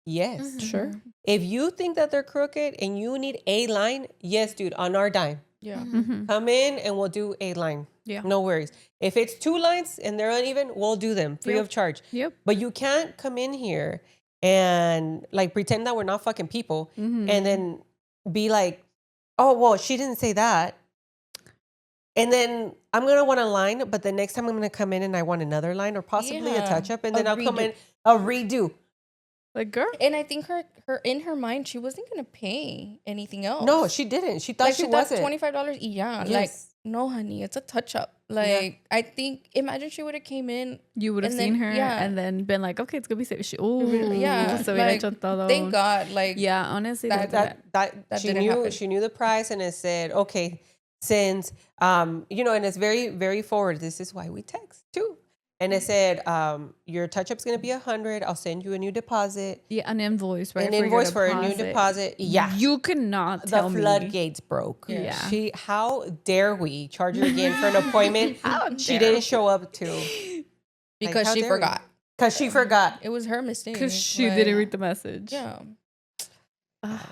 Speaker 3: Yes.
Speaker 2: Sure.
Speaker 3: If you think that they're crooked and you need a line, yes, dude, on our dime.
Speaker 1: Yeah.
Speaker 3: Come in and we'll do a line.
Speaker 2: Yeah.
Speaker 3: No worries. If it's 2 lines and they're uneven, we'll do them free of charge.
Speaker 2: Yep.
Speaker 3: But you can't come in here and like pretend that we're not fucking people and then be like, oh, well, she didn't say that. And then I'm going to want a line, but the next time I'm going to come in and I want another line or possibly a touch up, and then I'll come in a redo.
Speaker 2: Like, girl.
Speaker 1: And I think her in her mind, she wasn't going to pay anything else.
Speaker 3: No, she didn't. She thought she wasn't.
Speaker 1: $25 y ya.
Speaker 3: Yes.
Speaker 1: Like, no, honey, it's a touch up. Like, I think, imagine she would have came in.
Speaker 2: You would have seen her and then been like, okay, it's going to be safe.
Speaker 1: Thank God. Like,
Speaker 2: yeah, honestly.
Speaker 3: That she knew the price, and it said, okay, since, you know, and it's very, very forward. This is why we text too. And it said, your touch-up's going to be $100. I'll send you a new deposit.
Speaker 2: Yeah, an invoice, right?
Speaker 3: An invoice for a new deposit. Yeah.
Speaker 2: You cannot tell me.
Speaker 3: The floodgates broke.
Speaker 2: Yeah.
Speaker 3: How dare we charge her again for an appointment she didn't show up to?
Speaker 1: Because she forgot.
Speaker 3: Because she forgot.
Speaker 1: It was her mistake.
Speaker 2: Because she didn't read the message.
Speaker 1: Yeah.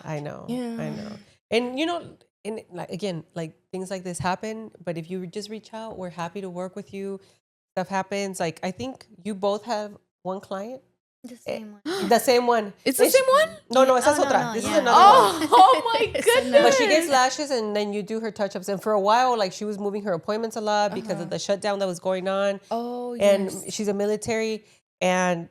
Speaker 3: I know.
Speaker 1: Yeah.
Speaker 3: I know. And, you know, and like, again, like things like this happen. But if you just reach out, we're happy to work with you. Stuff happens. Like, I think you both have one client.
Speaker 4: The same one.
Speaker 3: The same one.
Speaker 2: It's the same one?
Speaker 3: No, esa es otra.
Speaker 4: No,
Speaker 3: this is
Speaker 4: yeah.
Speaker 3: another one.
Speaker 2: Oh my goodness.
Speaker 3: But she gets lashes and then you do her touch-ups. And for a while, like she was moving her appointments a lot because of the shutdown that was going on.
Speaker 1: Oh, yes.
Speaker 3: And she's a military. And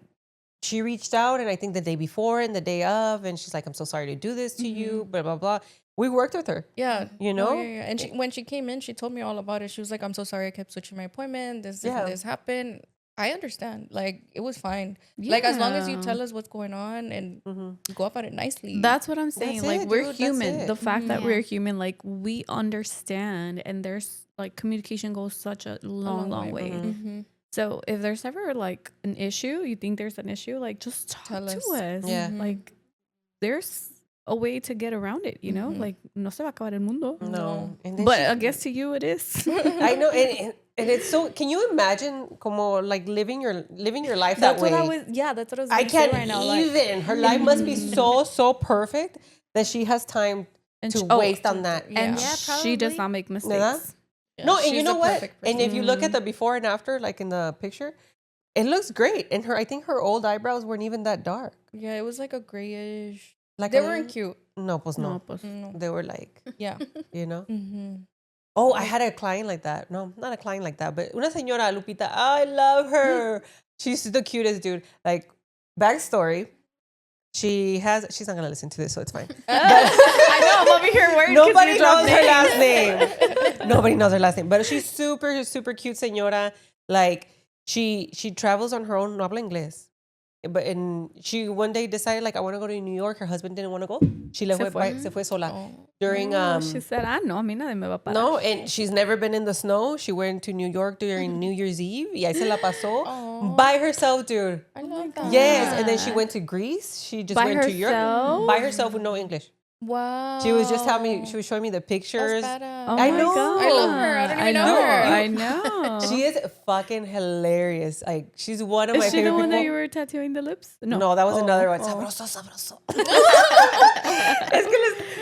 Speaker 3: she reached out, and I think the day before and the day of, and she's like, I'm so sorry to do this to you, blah, blah, blah. We worked with her.
Speaker 1: Yeah.
Speaker 3: You know?
Speaker 1: Yeah. And when she came in, she told me all about it. She was like, I'm so sorry I kept switching my appointment. This happened. I understand. Like, it was fine. Yeah. Like, as long as you tell us what's going on and go up on it nicely.
Speaker 2: That's what I'm saying. Like, we're human. The fact that we're human, like, we understand. And there's, like, communication goes such a long way. So if there's ever, like, an issue, you think there's an issue, like, just talk to us.
Speaker 3: Yeah.
Speaker 2: Like, there's a way to get around it, you know? Like, no se va a acabar el mundo.
Speaker 3: No.
Speaker 2: But I guess to you it is.
Speaker 3: I know. And it's so, can you imagine como like living your life that way?
Speaker 1: That's what I was going
Speaker 3: I
Speaker 1: to say
Speaker 3: can't
Speaker 1: right now.
Speaker 3: even. Her life must be so perfect that she has time to waste on that.
Speaker 2: And she does not make mistakes.
Speaker 3: Yeah, no, and you know what? And if you look at the before and after, like in the picture, it looks great. And I think her old eyebrows weren't even that dark.
Speaker 1: Yeah, it was like a grayish.
Speaker 3: Like
Speaker 1: they weren't cute.
Speaker 3: No, pues no. They were like, you know? Oh, I had a client like that. No, not a client like that, but una señora, Lupita. I love her. She's the cutest, dude. Like, backstory. She's not going to listen to this, so it's fine.
Speaker 2: I know, I'm over here worried.
Speaker 3: Nobody knows her last name. Nobody knows her last name. But she's super, super cute señora. Like, she travels on her own, no habla inglés. And she one day decided, like, I want to go to New York. Her husband didn't want to go. She se fue sola. During,
Speaker 2: she said, no, a mí nadie me va a parar.
Speaker 3: No, and she's never been in the snow. She went to New York during New Year's Eve. Y ahí se la pasó by herself, dude.
Speaker 1: I love that.
Speaker 3: Yes, and then she went to Greece. She just went to Europe by herself with no English.
Speaker 1: Wow.
Speaker 3: She was just she was showing me the pictures.
Speaker 2: Oh
Speaker 3: I
Speaker 2: my
Speaker 3: know.
Speaker 2: God.
Speaker 1: I love her. I don't even know her.
Speaker 2: I know.
Speaker 3: She is fucking hilarious. Like, she's one of my favorite people.
Speaker 2: Is she the one that you were tattooing the lips?
Speaker 3: No, that was another one. Sabroso, sabroso.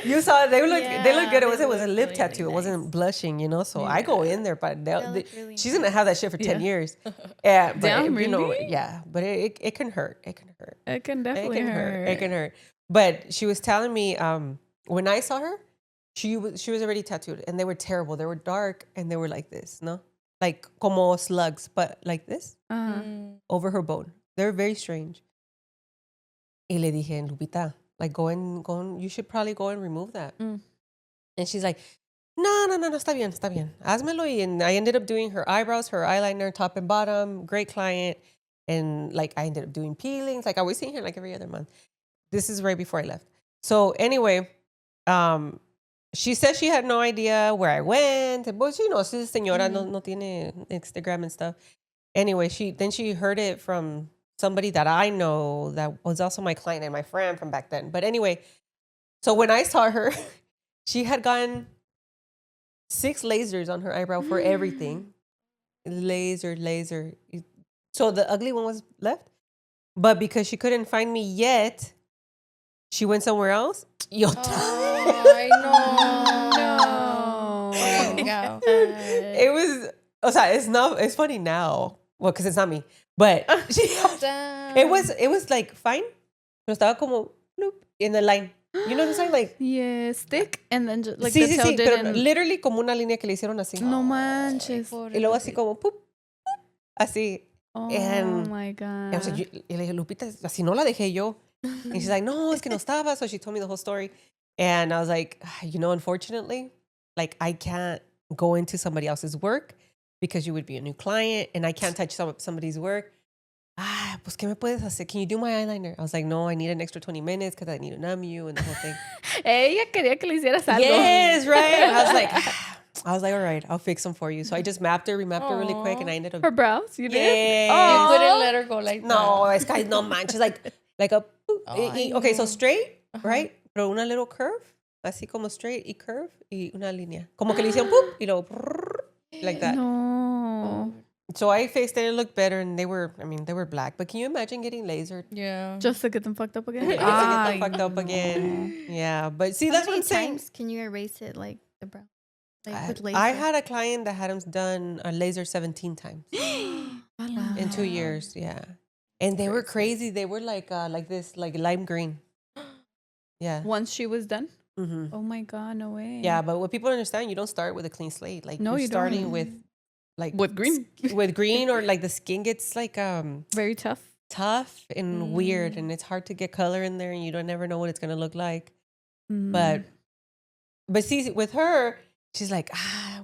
Speaker 3: You saw it. They look good. It was a lip tattoo. Really, it wasn't blushing, you know. So I go in there, but really she's gonna have that shit for 10 years. Yeah, but
Speaker 2: damn,
Speaker 3: you know,
Speaker 2: really?
Speaker 3: yeah, but it can hurt. It can hurt.
Speaker 2: It can definitely hurt.
Speaker 3: It can hurt. But she was telling me, when I saw her, she was already tattooed, and they were terrible. They were dark, and they were like this, no, like como slugs, but like this over her bone. They're very strange. Y le dije, Lupita, like go and you should probably go and remove that. And she's like, no, está bien. Házmelo. And I ended up doing her eyebrows, her eyeliner, top and bottom. Great client. And like I ended up doing peelings. Like I was seeing her like every other month. This is right before I left. So anyway, she said she had no idea where I went. But you know, she's a señora, no tiene Instagram and stuff. Anyway, she heard it from somebody that I know that was also my client and my friend from back then. But anyway, so when I saw her, she had gotten 6 lasers on her eyebrow for everything. Laser. So the ugly one was left. But because she couldn't find me yet, she went somewhere else.
Speaker 1: I know.
Speaker 2: No.
Speaker 1: Oh my God.
Speaker 3: It was, o sea, it's funny now. Well, because it's not me. But it was like fine. Pero estaba como bloop, in the line. You know the sign? Like,
Speaker 2: yeah, stick and then just, like
Speaker 3: sí,
Speaker 2: the tail
Speaker 3: pero
Speaker 2: didn't.
Speaker 3: literally como una línea que le hicieron así.
Speaker 2: No manches.
Speaker 3: Y luego así como, pup, así.
Speaker 2: Oh
Speaker 3: And
Speaker 2: my God.
Speaker 3: o sea, y le dije, Lupita, así no la dejé yo. And she's like, no, es que no estaba. So she told me the whole story. And I was like, you know, unfortunately, like I can't go into somebody else's work because you would be a new client and I can't touch somebody's work. Pues, ¿qué me puedes hacer? Can you do my eyeliner? I was like, no, I need an extra 20 minutes because I need to numb you and the whole thing.
Speaker 2: Ella quería que le hicieras algo.
Speaker 3: Yes, right. I was like, all right, I'll fix them for you. So I just remapped her really quick, and I ended up.
Speaker 2: Her brows? You did?
Speaker 3: Yeah.
Speaker 1: You couldn't let her go like that.
Speaker 3: No, es que no manches, like a. Okay, so straight, right? Pero una little curve, así como straight y curve y una línea. Como que le hicieron poop y luego like that.
Speaker 2: No.
Speaker 3: So I fixed it. It looked better, and they were black. But can you imagine getting lasered?
Speaker 1: Yeah.
Speaker 2: Just to get them fucked up again?
Speaker 3: Just to get them fucked up again. Yeah, but see, that's what I'm saying.
Speaker 4: How many times can you erase it, like the brow? Like with laser?
Speaker 3: I had a client that had him done a laser 17 times in 2 years. Yeah, and they were crazy. They were like this, like lime green. Yeah.
Speaker 2: Once she was done?
Speaker 3: Mm-hmm.
Speaker 2: Oh my God, no way.
Speaker 3: Yeah, but what people understand, you don't start with a clean slate. Like
Speaker 2: No,
Speaker 3: you're
Speaker 2: you
Speaker 3: starting
Speaker 2: don't.
Speaker 3: with like
Speaker 2: With green.
Speaker 3: with green, or like the skin gets like
Speaker 2: Very tough.
Speaker 3: tough and weird, and it's hard to get color in there, and you don't never know what it's gonna look like.
Speaker 2: Mm.
Speaker 3: But see, with her, she's like,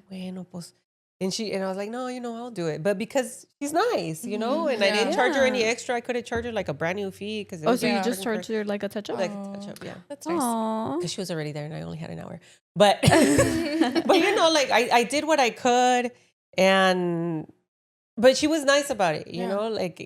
Speaker 3: bueno, pues. And I was like, no, you know, I'll do it. But because she's nice, you know, and I didn't charge her any extra. I could have charged her like a brand new fee.
Speaker 2: So you just charged her like a touch-up?
Speaker 3: Like a touch-up, yeah.
Speaker 1: That's nice.
Speaker 2: Aww.
Speaker 3: Because she was already there and I only had an hour. But, but you know, like I did what I could. But she was nice about it, you know, like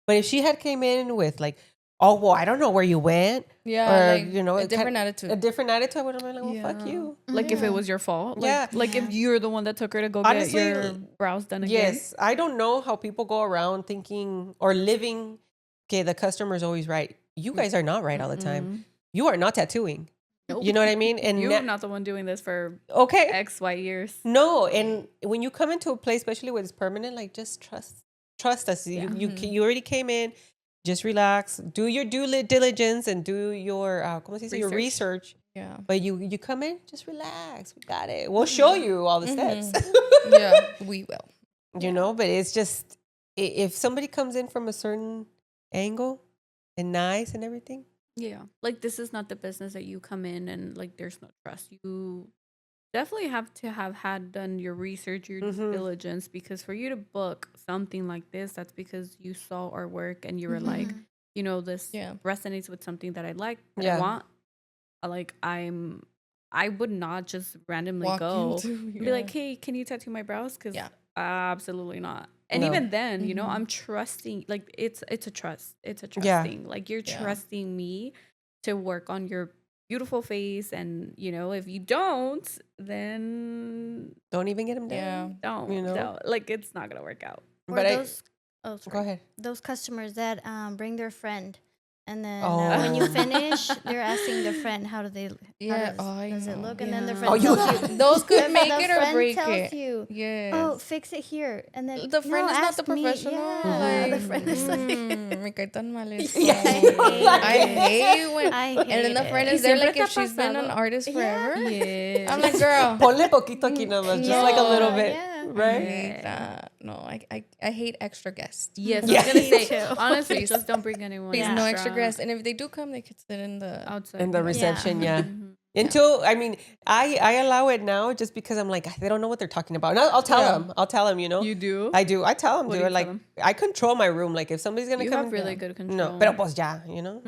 Speaker 3: but if she had came in with like, oh, well, I don't know where you went.
Speaker 1: Yeah,
Speaker 3: or,
Speaker 1: like
Speaker 3: you know,
Speaker 1: a different attitude.
Speaker 3: A different attitude. I would have been like, well, fuck you.
Speaker 2: Like if it was your fault.
Speaker 3: Yeah.
Speaker 2: Like if you're the one that took her to go
Speaker 3: Honestly,
Speaker 2: get your brows done again.
Speaker 3: Yes. I don't know how people go around thinking or living, okay, the customer's always right. You guys are not right all the time. You are not tattooing.
Speaker 2: Nope.
Speaker 3: You know what I mean? And
Speaker 2: you're not the one doing this for X, Y years.
Speaker 3: No, and when you come into a place, especially when it's permanent, like just trust us.
Speaker 2: Yeah.
Speaker 3: You already came in. Just relax. Do your due diligence and do your your research.
Speaker 1: Yeah.
Speaker 3: But you come in, just relax. We got it. We'll show you all the steps.
Speaker 1: Yeah, we will.
Speaker 3: You know, but it's just if somebody comes in from a certain angle and nice and everything.
Speaker 2: Yeah. Like this is not the business that you come in and like there's no trust. You definitely have to have done your research, your due diligence, because for you to book something like this, that's because you saw our work and you were like, you know, this resonates with something that I like, that I want. Like I would not just randomly go and be like, hey, can you tattoo my brows? Because absolutely not. And even then, you know, I'm trusting, like it's a trust. It's a trusting. Like you're trusting me to work on your beautiful face, and you know, if you don't, then
Speaker 3: don't even get them done.
Speaker 2: Don't, you know, don't. Like it's not gonna work out.
Speaker 4: Or
Speaker 3: but
Speaker 4: go ahead. Those customers that bring their friend, and then when you finish, they're asking their friend, how do they? Does it look? And then their friend tells you.
Speaker 1: Those could make it or break
Speaker 4: tells
Speaker 1: it.
Speaker 4: You,
Speaker 1: yes.
Speaker 4: Oh, fix it here, and then
Speaker 1: the friend is not the professional.
Speaker 4: Yeah, the friend is like,
Speaker 1: me cae tan mal eso. I hate when. And then the friend is there like if she's been an artist forever.
Speaker 2: Yeah.
Speaker 1: I'm like, girl.
Speaker 3: Ponle poquito aquí nada más, just like a little bit. Right?
Speaker 1: I hate that. No, I hate extra guests.
Speaker 2: Yes, I was gonna say honestly, just don't bring anyone.
Speaker 1: Please, no extra guests. And if they do come, they could sit in the
Speaker 2: outside
Speaker 3: in the reception. Yeah. Until, I mean, I allow it now just because I'm like, they don't know what they're talking about. And I'll tell them. I'll tell them, you know.
Speaker 2: You do?
Speaker 3: I do. I tell them,
Speaker 2: What do you
Speaker 3: like,
Speaker 2: tell them?
Speaker 3: I control my room. Like, if somebody's going to
Speaker 2: You
Speaker 3: come.
Speaker 2: have really good control.
Speaker 3: No, pero pues ya, you know.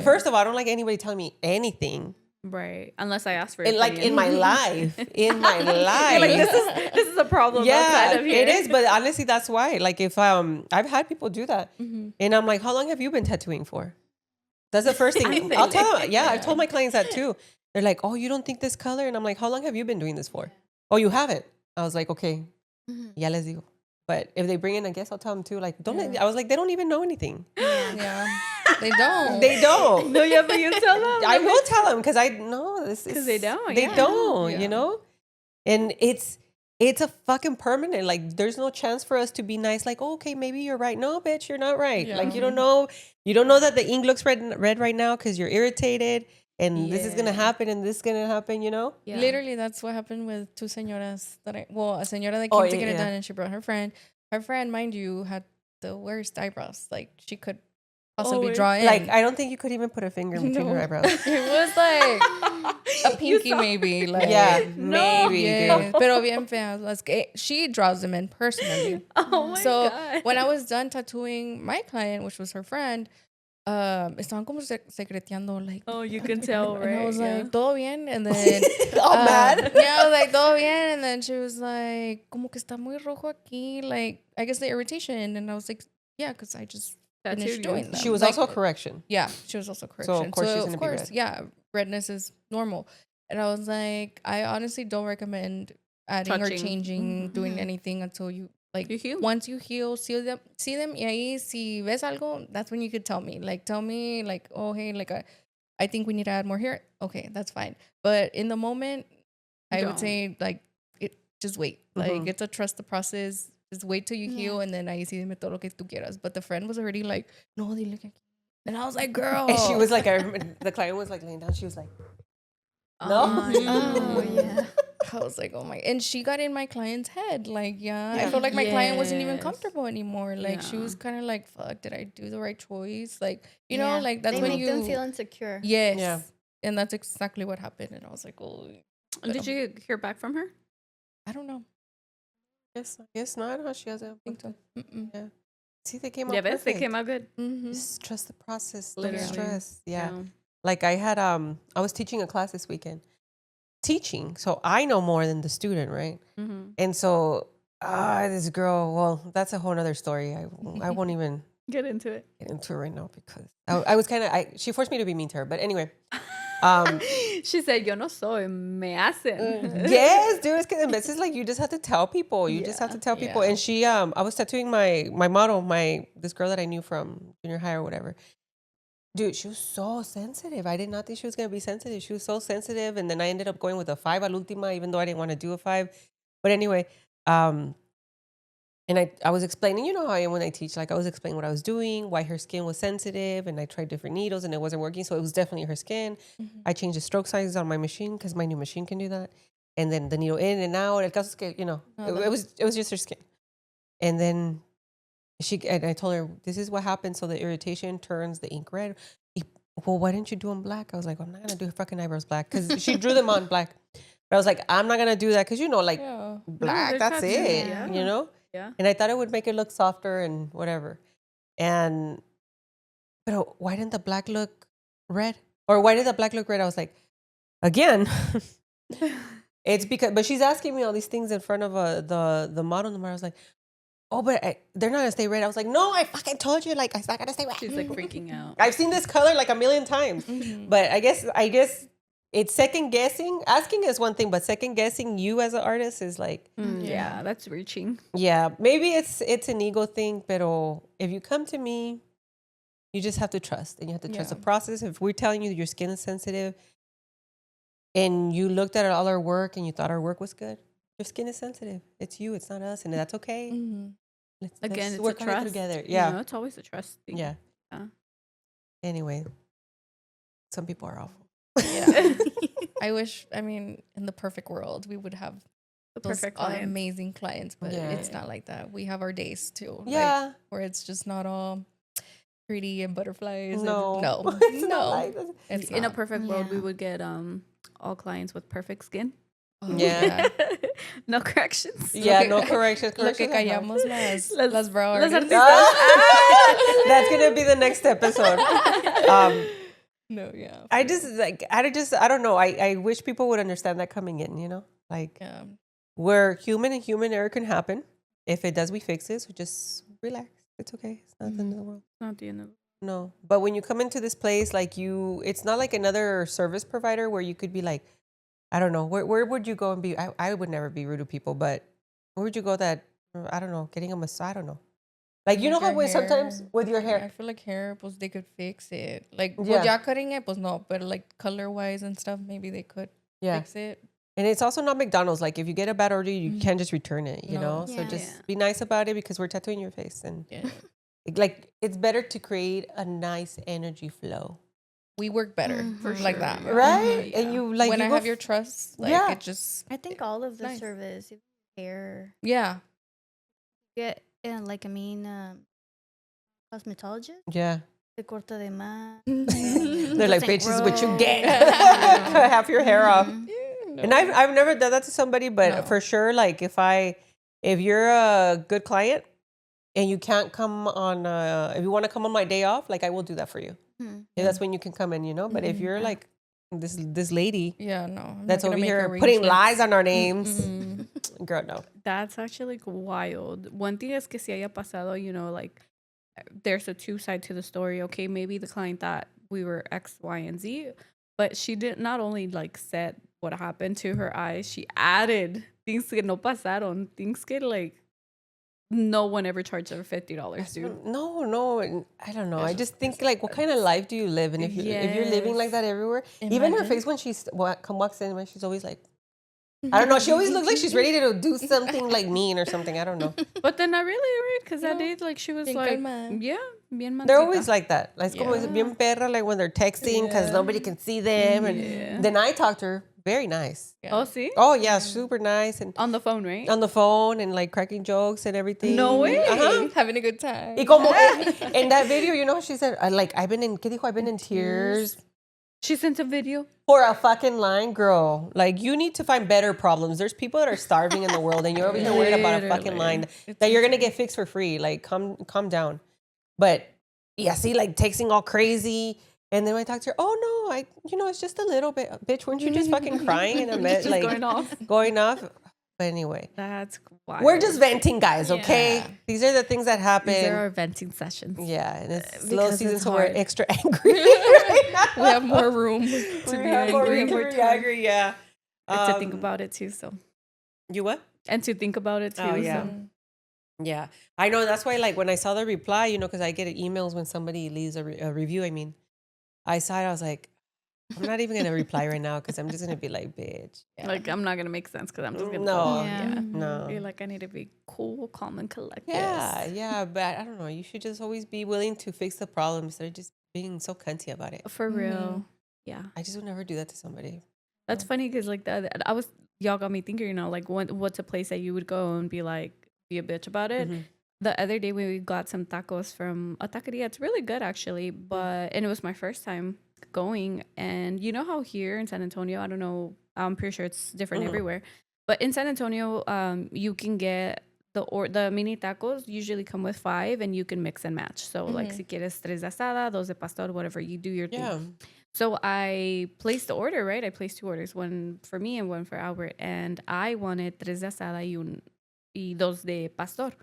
Speaker 3: First of all, I don't like anybody telling me anything.
Speaker 2: Right. Unless I ask for it.
Speaker 3: Like, in my life. In my life.
Speaker 2: Like, this is a problem outside of here.
Speaker 3: It is. But honestly, that's why. Like, if I've had people do that. And I'm like, how long have you been tattooing for? That's the first thing. I'll tell them. Yeah, I've told my clients that too. They're like, oh, you don't think this color? And I'm like, how long have you been doing this for? Oh, you haven't? I was like, okay. Ya les digo. But if they bring in, I guess I'll tell them too. Like, I was like, they don't even know anything.
Speaker 1: Yeah. They don't.
Speaker 3: They don't.
Speaker 2: No, yeah, but you tell them.
Speaker 3: I will tell them because I know this is.
Speaker 2: Because they don't.
Speaker 3: They don't, you know? And it's a fucking permanent. Like, there's no chance for us to be nice. Like, oh, okay, maybe you're right. No, bitch, you're not right. Yeah. Like, you don't know that the ink looks red right now because you're irritated. And this is going to happen and this is going to happen, you know?
Speaker 1: Yeah. Literally, that's what happened with two señoras a señora that came to get it done and she brought her friend. Her friend, mind you, had the worst eyebrows. Like, she could possibly draw in.
Speaker 3: Like, I don't think you could even put a finger in between her eyebrows.
Speaker 1: It was like a pinky maybe. Like,
Speaker 3: maybe.
Speaker 1: Yes. Pero bien feas. She draws them in personally.
Speaker 2: Oh my God.
Speaker 1: When I was done tattooing my client, which was her friend, estaban como secreteando, like,
Speaker 2: oh, you can tell, right?
Speaker 1: And I was like, todo bien, and then
Speaker 3: mad.
Speaker 1: Yeah, I was like, todo bien, and then she was like, como que está muy rojo aquí, like, I guess the irritation, and I was like, yeah, because I just finished doing that.
Speaker 3: She was also a correction.
Speaker 1: Yeah, she was also correction.
Speaker 3: So of course she's gonna be red.
Speaker 1: Yeah, redness is normal, and I was like, I honestly don't recommend adding or changing, doing anything until you. Like,
Speaker 2: you heal.
Speaker 1: Once you heal, see them, y ahí, si ves algo, that's when you could tell me. Like, tell me, like, oh, hey, like, I think we need to add more here. Okay, that's fine. But in the moment, I would say, like, just wait. Like, it's a trust the process. Just wait till you heal, and then ahí sí dime todo lo que tú quieras. But the friend was already like, no, dile que aquí. And I was like, girl.
Speaker 3: And she was like, I remember the client was like laying down. She was like, no.
Speaker 1: Oh, yeah. I was like, oh my, and she got in my client's head. Like, I felt like my client wasn't even comfortable anymore. Like, she was kind of like, fuck, did I do the right choice? Like, you know, like, that's
Speaker 4: they
Speaker 1: when
Speaker 4: make them feel insecure.
Speaker 1: Yes. Yeah. And that's exactly what happened. And I was like, oh.
Speaker 2: Did you hear back from her?
Speaker 1: I don't know.
Speaker 3: Yes, not. She hasn't.
Speaker 1: I think so.
Speaker 3: Yeah. See, they came out
Speaker 2: perfect. They came out good.
Speaker 3: Just trust the process.
Speaker 2: Literally.
Speaker 3: Don't stress. Yeah. Like, I had, I was teaching a class this weekend. So I know more than the student, right? And so this girl, well, that's a whole other story. I won't even
Speaker 2: get into it
Speaker 3: right now because I was kind of, she forced me to be mean to her. But anyway.
Speaker 2: She said, yo no soy, me hacen.
Speaker 3: Yes, dude. It's because this is like, you just have to tell people. You just have to tell people. And she, I was tattooing my model, this girl that I knew from junior high or whatever. Dude, she was so sensitive. I did not think she was going to be sensitive. She was so sensitive. And then I ended up going with a 5 al última, even though I didn't want to do a 5. But anyway, and I was explaining, you know how I am when I teach, like I was explaining what I was doing, why her skin was sensitive. And I tried different needles and it wasn't working. So it was definitely her skin. I changed the stroke sizes on my machine because my new machine can do that. And then the needle in and out. El caso es que, you know, it was just her skin. And then and I told her, this is what happens. So the irritation turns the ink red. Well, why didn't you do them black? I was like, I'm not going to do her fucking eyebrows black. Because she drew them on black. But I was like, I'm not going to do that. Because, you know, like black, that's it. You know?
Speaker 2: Yeah.
Speaker 3: And I thought it would make it look softer and whatever. But why didn't the black look red? Or why did the black look red? I was like, again, it's because, but she's asking me all these things in front of the model. And I was like, oh, but they're not going to stay red. I was like, no, I fucking told you, like, it's not going to stay red.
Speaker 2: She's like freaking out.
Speaker 3: I've seen this color like a million times. But I guess it's second guessing. Asking is one thing, but second guessing you as an artist is like.
Speaker 2: Yeah, that's reaching.
Speaker 3: Yeah, maybe it's an ego thing, but if you come to me, you just have to trust. And you have to trust the process. If we're telling you that your skin is sensitive and you looked at all our work and you thought our work was good, your skin is sensitive. It's you. It's not us. And that's okay. Let's work on it together. Yeah.
Speaker 2: You know, it's always a trust thing.
Speaker 3: Yeah. Anyway, some people are awful.
Speaker 1: Yeah. I wish, in the perfect world, we would have
Speaker 2: the perfect clients.
Speaker 1: Amazing clients, but it's not like that. We have our days too.
Speaker 3: Yeah.
Speaker 1: Like, where it's just not all pretty and butterflies.
Speaker 3: No.
Speaker 1: No.
Speaker 3: It's not like that.
Speaker 2: In a perfect world, we would get all clients with perfect skin.
Speaker 1: Oh, yeah.
Speaker 2: No corrections.
Speaker 3: Yeah, no corrections.
Speaker 1: Lo que callamos las brow artists.
Speaker 3: That's going to be the next episode.
Speaker 1: No, yeah.
Speaker 3: I don't know. I wish people would understand that coming in, like we're human and human error can happen. If it does, we fix it. So just relax. It's okay. It's not the end of the world.
Speaker 2: Not the end of the world.
Speaker 3: No. But when you come into this place, like it's not like another service provider where you could be like, I don't know, where would you go and be? I would never be rude to people, but where would you go that, I don't know, getting a massage, I don't know. Like, you know how when sometimes with your hair.
Speaker 1: I feel like hair, pues they could fix it. Like, well, ya cutting it, pues no, but like color-wise and stuff, maybe they could fix it.
Speaker 3: And it's also not McDonald's. Like, if you get a bad order, you can't just return it, you know? So just be nice about it because we're tattooing your face. And like, it's better to create a nice energy flow.
Speaker 1: We work better for like that.
Speaker 3: Right? Yeah. And you like
Speaker 1: when I have your trust, like it just.
Speaker 4: I think all of the service, hair.
Speaker 1: Yeah.
Speaker 4: Get like cosmetologist.
Speaker 3: Yeah.
Speaker 4: Te corta de más.
Speaker 3: They're like, bitch, this is what you get. Half your hair off. No. And I've never done that to somebody, but for sure, like if you're a good client and you can't come on, if you want to come on my day off, like I will do that for you. If that's when you can come in, But if you're like this lady, that's over here putting lies on our names, girl, no.
Speaker 2: That's actually wild. One thing is que si haya pasado, like there's a two side to the story. Okay, maybe the client thought we were X, Y, and Z, but she did not only like said what happened to her eyes, she added things que no pasaron, things que like no one ever charged her $50, dude.
Speaker 3: No, I don't know. I just think like, what kind of life do you live? And if you're living like that everywhere, even her face when she walks in, when she's always like, I don't know. She always looks like she's ready to do something like mean or something. I don't know.
Speaker 2: But then not really, right? Because that day, like, she was like, bien mansita.
Speaker 3: They're always like that. Like, como bien perra, like when they're texting because nobody can see them. And then I talked to her. Very nice.
Speaker 2: Yeah. Oh, see?
Speaker 3: Oh, yeah. Super nice. And
Speaker 2: on the phone, right?
Speaker 3: On the phone and like cracking jokes and everything.
Speaker 2: No way.
Speaker 1: Having a good time.
Speaker 3: Y como, in that video, you know, she said, I've been in tears.
Speaker 2: She sent a video.
Speaker 3: For a fucking line, girl. Like, you need to find better problems. There's people that are starving in the world and you're over here worried about a fucking line that you're going to get fixed for free. Like, calm down. But, yeah, see, like, texting all crazy. And then I talked to her, oh, no, it's just a little bit. Bitch, weren't you just fucking crying in a bed? Like, going off. But anyway.
Speaker 2: That's wild.
Speaker 3: We're just venting, guys, okay? Yeah. These are the things that happen.
Speaker 2: These are our venting sessions.
Speaker 3: Yeah, and it's slow season, so we're extra angry right now.
Speaker 1: We have more room to be
Speaker 3: angry. Yeah.
Speaker 2: To think about it, too, so.
Speaker 3: You what?
Speaker 2: And to think about it, too.
Speaker 3: Oh, yeah. So. Yeah. I know, that's why, like, when I saw the reply, you know, because I get emails when somebody leaves a review, I saw it, I was like, I'm not even going to reply right now because I'm just going to be like, bitch.
Speaker 2: Yeah. Like, I'm not going to make sense because I'm just going to.
Speaker 3: No.
Speaker 2: Be like, I need to be cool, calm, and collected.
Speaker 3: Yeah. But I don't know. You should just always be willing to fix the problems. They're just being so cunty about it.
Speaker 2: For real. Yeah.
Speaker 3: I just would never do that to somebody.
Speaker 2: That's funny because, like, y'all got me thinking, you know, like, what's a place that you would go and be like, be a bitch about it? Mm-hmm. The other day when we got some tacos from a taqueria, it's really good actually, and it was my first time going. And you know how here in San Antonio, I don't know, I'm pretty sure it's different everywhere, but in San Antonio, you can get the mini tacos usually come with 5 and you can mix and match. So like si quieres 3 de asada, 2 de pastor, whatever, you do your thing. So I placed the order, right? I placed 2 orders, one for me and one for Albert, and I wanted 3 de asada y 2 de pastor.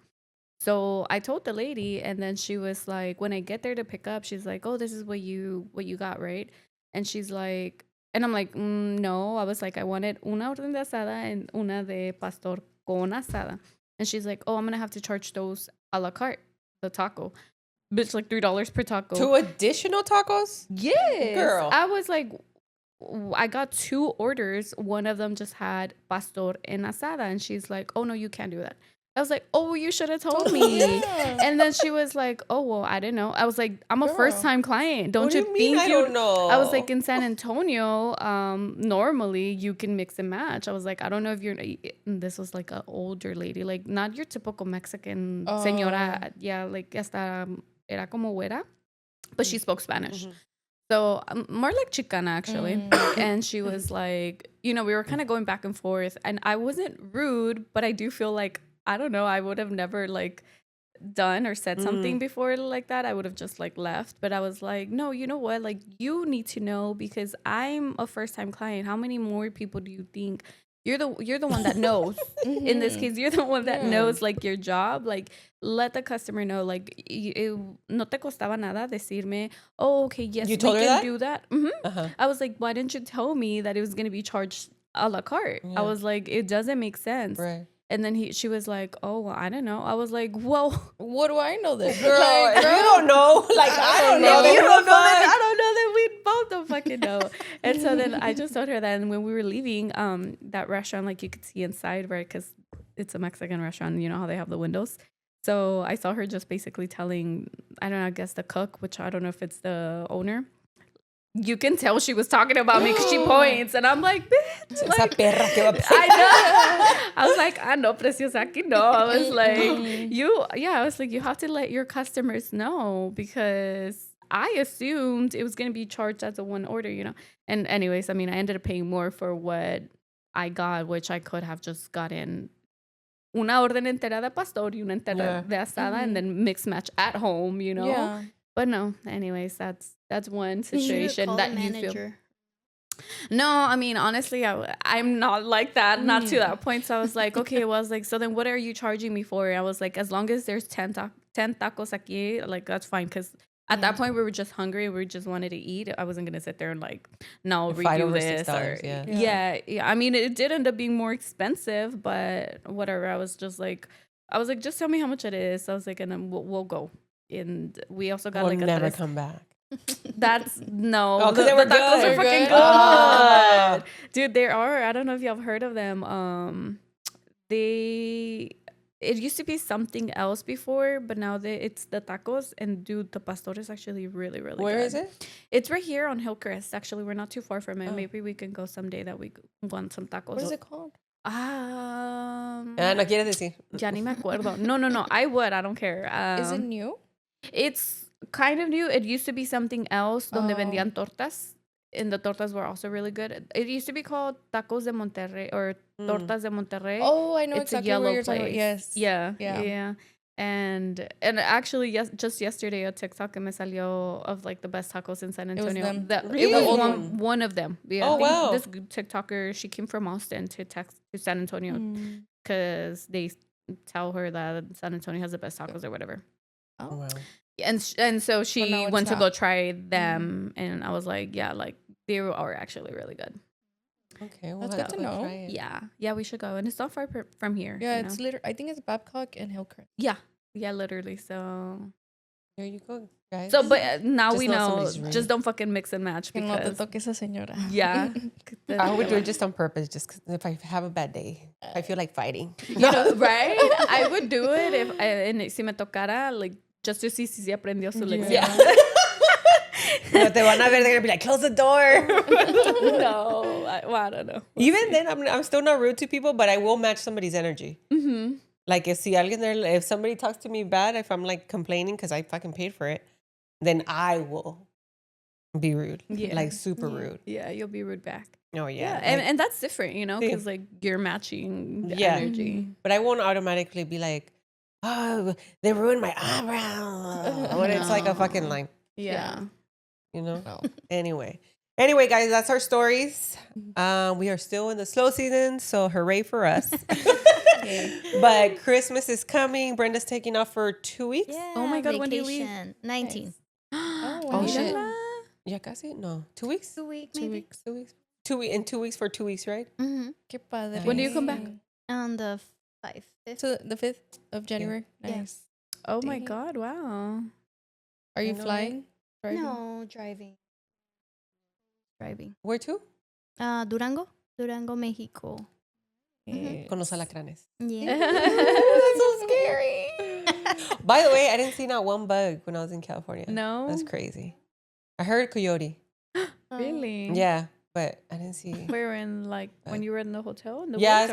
Speaker 2: So I told the lady, and then she was like, when I get there to pick up, she's like, oh, this is what you got, right? And she's like, and I'm like, no. I was like, I wanted una orden de asada and una de pastor con asada. And she's like, oh, I'm going to have to charge those a la carte, the taco. Bitch, like $3 per taco.
Speaker 3: 2 additional tacos?
Speaker 2: Yes.
Speaker 3: Girl.
Speaker 2: I was like, I got 2 orders. One of them just had pastor en asada. And she's like, oh, no, you can't do that. I was like, oh, you should have told me. Yeah. And then she was like, oh, well, I didn't know. I was like, I'm a first-time client. Don't you think
Speaker 3: I don't know?
Speaker 2: I was like, in San Antonio, normally you can mix and match. I was like, I don't know if you're... This was like an older lady, like not your typical Mexican señora. Yeah, like hasta era como güera, but she spoke Spanish. So more like Chicana, actually. And she was like, you know, we were kind of going back and forth. And I wasn't rude, but I do feel like, I don't know, I would have never like done or said something before like that. I would have just like left. But I was like, no, you know what? Like, you need to know, because I'm a first-time client. How many more people do you think? You're the one that knows. In this case, you're the one that knows like your job. Like, let the customer know. Like, no te costaba nada decirme, oh, okay, yes,
Speaker 3: you
Speaker 2: we can do that. I was like, why didn't you tell me that it was going to be charged a la carte? I was like, it doesn't make sense.
Speaker 3: Right.
Speaker 2: And then she was like, oh, well, I don't know. I was like, well,
Speaker 1: what do I know this?
Speaker 3: Girl, like, you don't know. Like, I don't know.
Speaker 2: You don't know that. I don't know that. We both don't fucking know. And so then I just told her that. And when we were leaving that restaurant, like, you could see inside, right? Because it's a Mexican restaurant. You know how they have the windows. So I saw her just basically telling, I don't know, I guess the cook, which I don't know if it's the owner. You can tell she was talking about me because she points, and I'm like, bitch. Like, I know. I was like, no, preciosa, aquí no. I was like, I was like, you have to let your customers know, because I assumed it was going to be charged as a one order, you know. And anyways, I mean, I ended up paying more for what I got, which I could have just gotten una orden entera de pastor y una entera de asada, and then mix match at home, you know.
Speaker 1: Yeah.
Speaker 2: But no, anyways, that's one situation that you feel. No, I mean, honestly, I'm not like that, not to that point. So I was like, okay, well, I was like, so then what are you charging me for? I was like, as long as there's 10 tacos aquí, like, that's fine. Because at that point, we were just hungry. We just wanted to eat. I wasn't going to sit there and like, no, redo this. Or, yeah. I mean, it did end up being more expensive, but whatever. I was like, just tell me how much it is. So I was like, and then we'll go. And we also got
Speaker 3: we'll never come back.
Speaker 2: That's no.
Speaker 3: Oh, because they were
Speaker 2: the tacos
Speaker 3: good.
Speaker 2: are fucking good. Dude, there are. I don't know if y'all have heard of them. It used to be something else before, but now it's the tacos. And dude, the pastor is actually really, really
Speaker 3: Where
Speaker 2: good.
Speaker 3: is it?
Speaker 2: It's right here on Hillcrest. Actually, we're not too far from it. Maybe we can go someday that we want some tacos.
Speaker 1: What is it called?
Speaker 3: No quieres decir.
Speaker 2: Ya ni me acuerdo. No. I would. I don't care.
Speaker 1: Is it new?
Speaker 2: It's kind of new. It used to be something else donde vendían tortas. And the tortas were also really good. It used to be called Tacos de Monterrey or Tortas de Monterrey.
Speaker 1: Oh, I know
Speaker 2: it's
Speaker 1: exactly
Speaker 2: a yellow
Speaker 1: what you're
Speaker 2: place.
Speaker 1: talking about. Yes.
Speaker 2: Yeah. And actually, just yesterday, a TikTok me salió of like the best tacos in San Antonio.
Speaker 1: It was them.
Speaker 2: It was one of them. Yeah,
Speaker 3: oh, wow.
Speaker 2: This TikToker, she came from Austin to San Antonio because they tell her that San Antonio has the best tacos or whatever.
Speaker 3: Oh, wow.
Speaker 2: And so she went to go try them, and I was like, yeah, like they are actually really good.
Speaker 3: Okay, well,
Speaker 1: that's good to know.
Speaker 2: Yeah, we should go, and it's not far from here.
Speaker 1: Yeah, it's literally. I think it's Babcock and Hillcrest.
Speaker 2: Yeah, literally. So
Speaker 3: there you go, guys.
Speaker 2: So, but now we know. Just don't fucking mix and match.
Speaker 1: Que no te toque esa señora.
Speaker 2: Yeah,
Speaker 3: I would do it just on purpose, just because if I have a bad day, I feel like fighting.
Speaker 2: You know, right? I would do it if si me tocara, like. Just to see si aprendió su lección.
Speaker 3: Yeah. No, te van a ver, they're gonna be like, close the door.
Speaker 2: No, I don't know.
Speaker 3: Even then, I'm still not rude to people, but I will match somebody's energy. Mm-hmm. Like if somebody talks to me bad, if I'm like complaining because I fucking paid for it, then I will be rude. Yeah. Like super rude.
Speaker 2: Yeah, you'll be rude back.
Speaker 3: Oh yeah.
Speaker 2: And that's different, you know, because like you're matching the energy.
Speaker 3: Mm-hmm. But I won't automatically be like, oh, they ruined my eyebrow. When it's like a fucking line.
Speaker 2: Yeah.
Speaker 3: You know? No. Anyway, guys, that's our stories. We are still in the slow season, so hooray for us. But Christmas is coming. Brenda's taking off for 2 weeks.
Speaker 4: Yeah,
Speaker 2: oh my God,
Speaker 4: vacation.
Speaker 2: when do you leave?
Speaker 4: 19.
Speaker 3: Oh shit. Ya casi? No. 2 weeks?
Speaker 4: 2 weeks,
Speaker 3: 2 weeks. 2 weeks. 2 weeks. In 2 weeks for 2 weeks, right?
Speaker 4: Mm-hmm.
Speaker 1: Qué padre.
Speaker 2: When do you come back?
Speaker 4: On the 5th.
Speaker 1: So the 5th of January.
Speaker 4: Yeah.
Speaker 1: Nice.
Speaker 2: Oh my God! Wow.
Speaker 1: Are you flying?
Speaker 4: Driving? No, driving.
Speaker 3: Where to?
Speaker 4: Durango, Mexico.
Speaker 3: Con los alacranes.
Speaker 4: Yeah.
Speaker 1: That's so scary.
Speaker 3: By the way, I didn't see not one bug when I was in California.
Speaker 2: No,
Speaker 3: that's crazy. I heard coyote.
Speaker 2: Really?
Speaker 3: Yeah, but I didn't see.
Speaker 2: We're in like when you were in the hotel. In the
Speaker 3: it's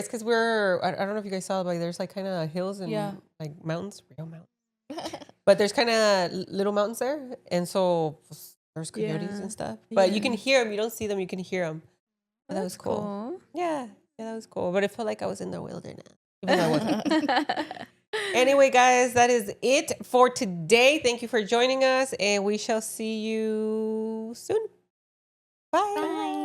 Speaker 3: because we're. I don't know if you guys saw, but there's like kind of hills and like mountains, real mountains. But there's kind of little mountains there, and so there's coyotes and stuff. But you can hear them. You don't see them. You can hear them. But that was cool. Yeah, that was cool. But it felt like I was in the wilderness. Even though I wasn't. Anyway, guys, that is it for today. Thank you for joining us, and we shall see you soon. Bye. Bye.